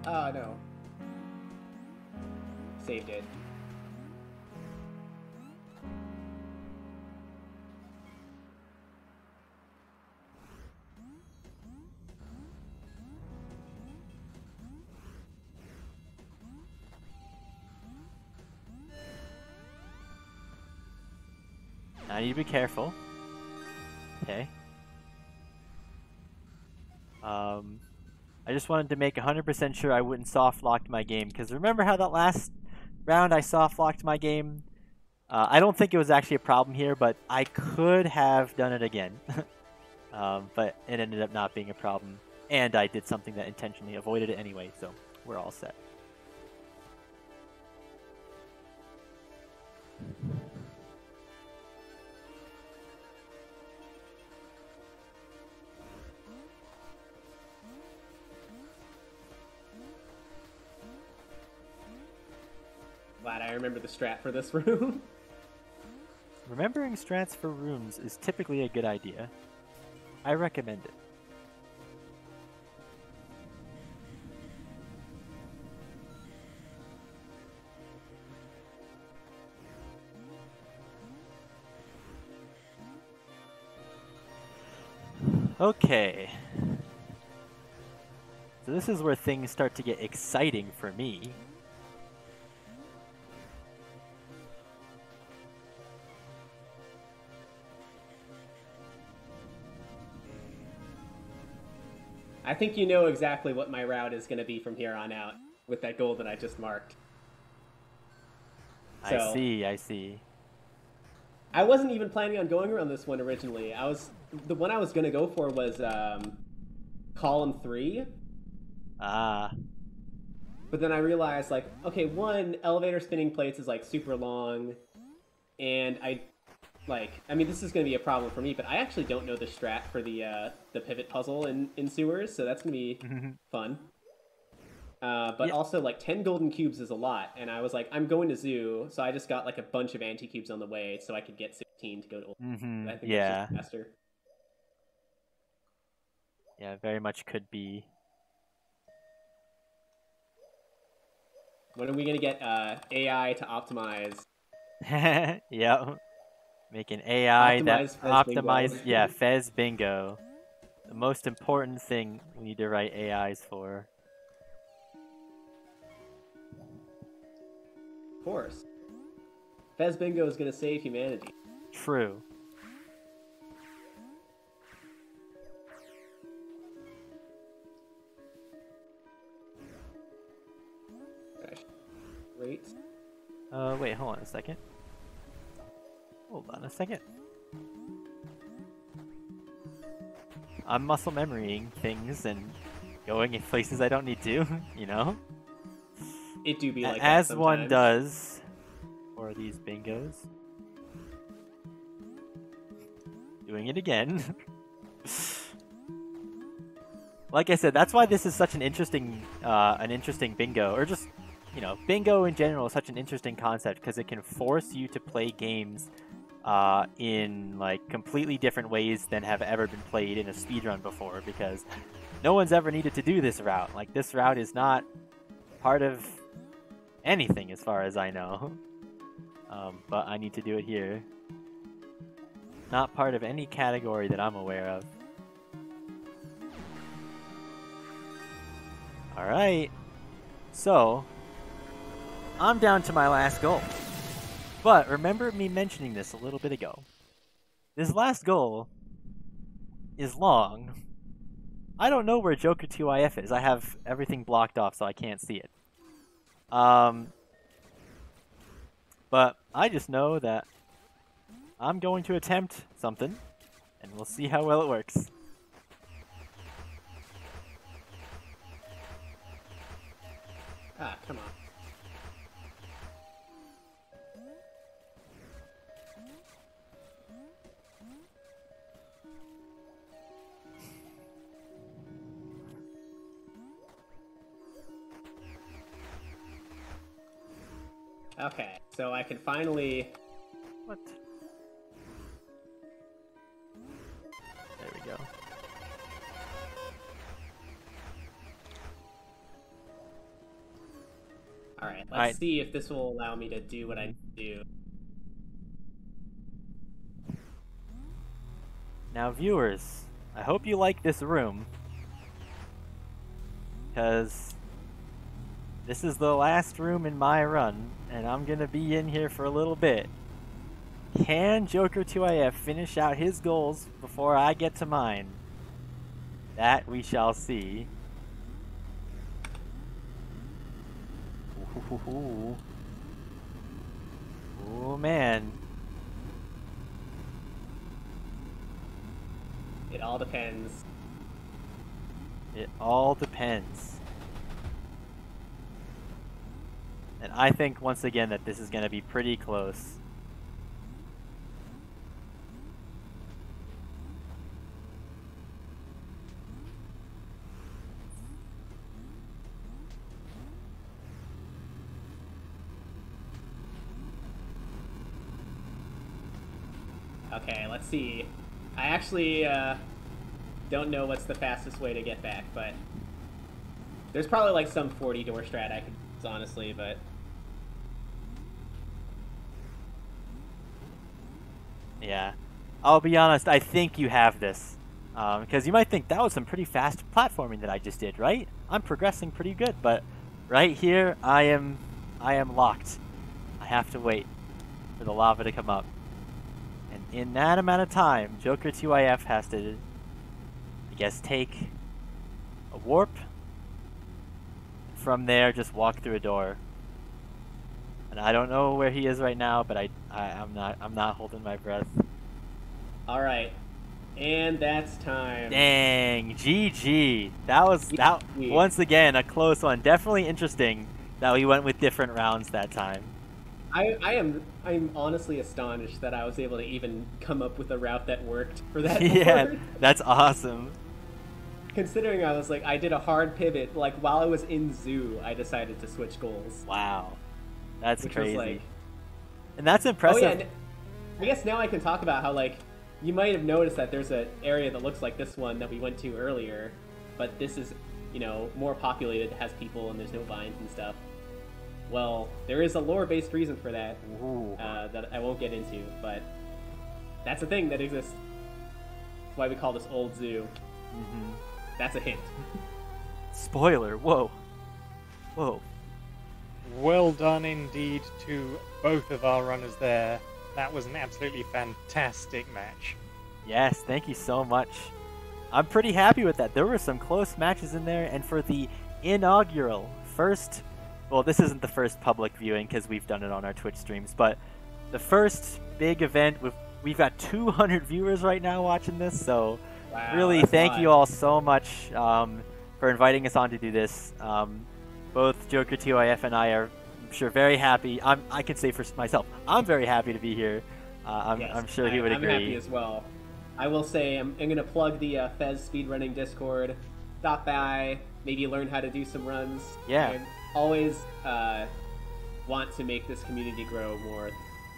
Oh, no. Saved it. Now you be careful. Okay. I just wanted to make 100% sure I wouldn't soft lock my game, because remember how that last round I soft locked my game? I don't think it was actually a problem here, but I could have done it again. But it ended up not being a problem. And I did something that intentionally avoided it anyway, so we're all set. Glad I remember the strat for this room. Remembering strats for rooms is typically a good idea. I recommend it. Okay. So this is where things start to get exciting for me. I think you know exactly what my route is going to be from here on out with that goal that I just marked. So, I see. I wasn't even planning on going around this one originally. The one I was going to go for was column 3. Ah. But then I realized, like, okay, one, elevator spinning plates is, like, super long, and I mean, this is going to be a problem for me, but I actually don't know the strat for the pivot puzzle in sewers, so that's going to be fun. But also, like, 10 golden cubes is a lot, and I was like, I'm going to zoo, so I just got, like, a bunch of anti-cubes on the way so I could get 16 to go to I think that's just faster. Yeah, very much could be. When are we going to get AI to optimize? Yep. Make an AI that optimizes, yeah, FEZ Bingo. The most important thing we need to write AIs for. Of course. FEZ Bingo is going to save humanity. True. Great. Wait, hold on a second. Hold on a second. I'm muscle memorying things and going in places I don't need to, you know? It do be like as that one does for these bingos. Doing it again. Like I said, that's why this is such an interesting bingo, or just, you know, bingo in general is such an interesting concept because it can force you to play games in like completely different ways than have ever been played in a speedrun before, because no one's ever needed to do this route. Like, this route is not part of anything as far as I know. But I need to do it here. Not part of any category that I'm aware of. Alright. So, I'm down to my last goal. But remember me mentioning this a little bit ago. This last goal is long. I don't know where Jokertyf is. I have everything blocked off so I can't see it. But I just know that I'm going to attempt something, and we'll see how well it works. Ah, come on. Okay, so I can finally... What? There we go. Alright, let's see if this will allow me to do what I need to do. Now, viewers, I hope you like this room, because this is the last room in my run, and I'm gonna be in here for a little bit. Can Jokertyf finish out his goals before I get to mine? That we shall see. Ooh. Oh man. It all depends. It all depends. And I think once again that this is going to be pretty close. Okay, let's see. I actually don't know what's the fastest way to get back, but there's probably like some 40 door strat I could use, honestly, but Yeah. I'll be honest, I think you have this. Because you might think that was some pretty fast platforming that I just did, right? I'm progressing pretty good, but right here, I am locked. I have to wait for the lava to come up. And in that amount of time, Jokertyf has to, I guess, take a warp. From there, just walk through a door. And I don't know where he is right now, but I'm not holding my breath. all right. And that's time. Dang, GG. That was once again a close one. Definitely interesting that we went with different rounds that time. I'm honestly astonished that I was able to even come up with a route that worked for that Yeah, board. that's awesome. Considering I did a hard pivot, like while I was in zoo, I decided to switch goals. Wow, that's Which crazy. was like, and that's impressive. oh yeah, and I guess now I can talk about how like you might have noticed that there's an area that looks like this one that we went to earlier, but this is, you know, more populated, has people, and there's no vines and stuff. Well, there is a lore-based reason for that that I won't get into, but that's a thing that exists. That's why we call this Old Zoo. Mm-hmm. That's a hint. Spoiler, whoa. Whoa. Well done indeed to both of our runners there. That was an absolutely fantastic match. Yes, thank you so much. I'm pretty happy with that. There were some close matches in there, and for the inaugural first, well, this isn't the first public viewing because we've done it on our Twitch streams, but the first big event, we've got 200 viewers right now watching this, so Wow, really thank you all so much for inviting us on to do this. Both Jokertyf and I are, I'm sure, very happy. I can say for myself, I'm very happy to be here. I'm sure he would agree. I'm happy as well. I will say I'm going to plug the FEZ Speedrunning Discord. Stop by, maybe learn how to do some runs. Yeah. I always want to make this community grow more.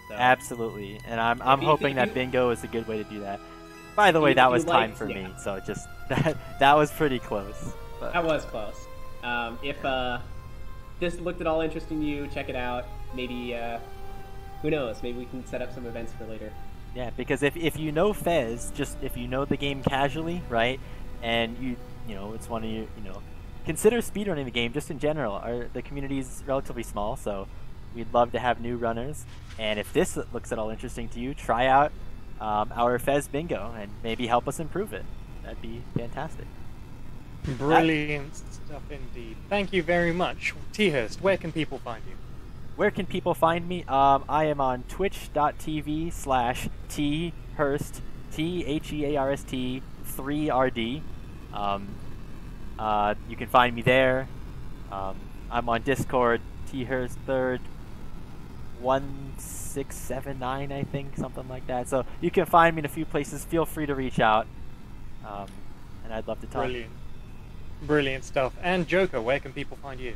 So. Absolutely, and I'm hoping that Bingo is a good way to do that. By the way, that was time for me, so just that was pretty close. But. That was close. If this looked at all interesting to you, check it out. Maybe, who knows, maybe we can set up some events for later. Yeah, because if you know FEZ, just if you know the game casually, right, and you know, it's one of you know, consider speedrunning the game just in general. The community is relatively small, so we'd love to have new runners. And if this looks at all interesting to you, try out our FEZ Bingo and maybe help us improve it. That'd be fantastic. Brilliant stuff indeed. Thank you very much. thearst, where can people find you? Where can people find me? I am on twitch.tv/thearst, THEARST 3RD. You can find me there. I'm on Discord, thearst3rd 1679, I think, something like that. So you can find me in a few places. Feel free to reach out, and I'd love to talk. Brilliant stuff. And Joker, where can people find you?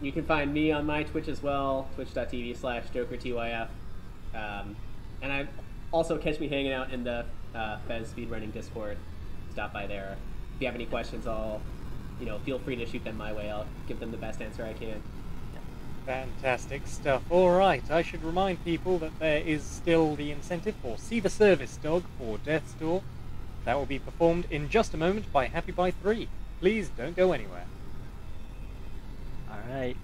You can find me on my Twitch as well, twitch.tv/Jokertyf. And I also catch me hanging out in the FEZ Speedrunning Discord. Stop by there. If you have any questions, feel free to shoot them my way. I'll give them the best answer I can. Fantastic stuff. Alright, I should remind people that there is still the incentive for See the Service Dog for Death's Door. That will be performed in just a moment by Happy by 3. Please don't go anywhere. Alright.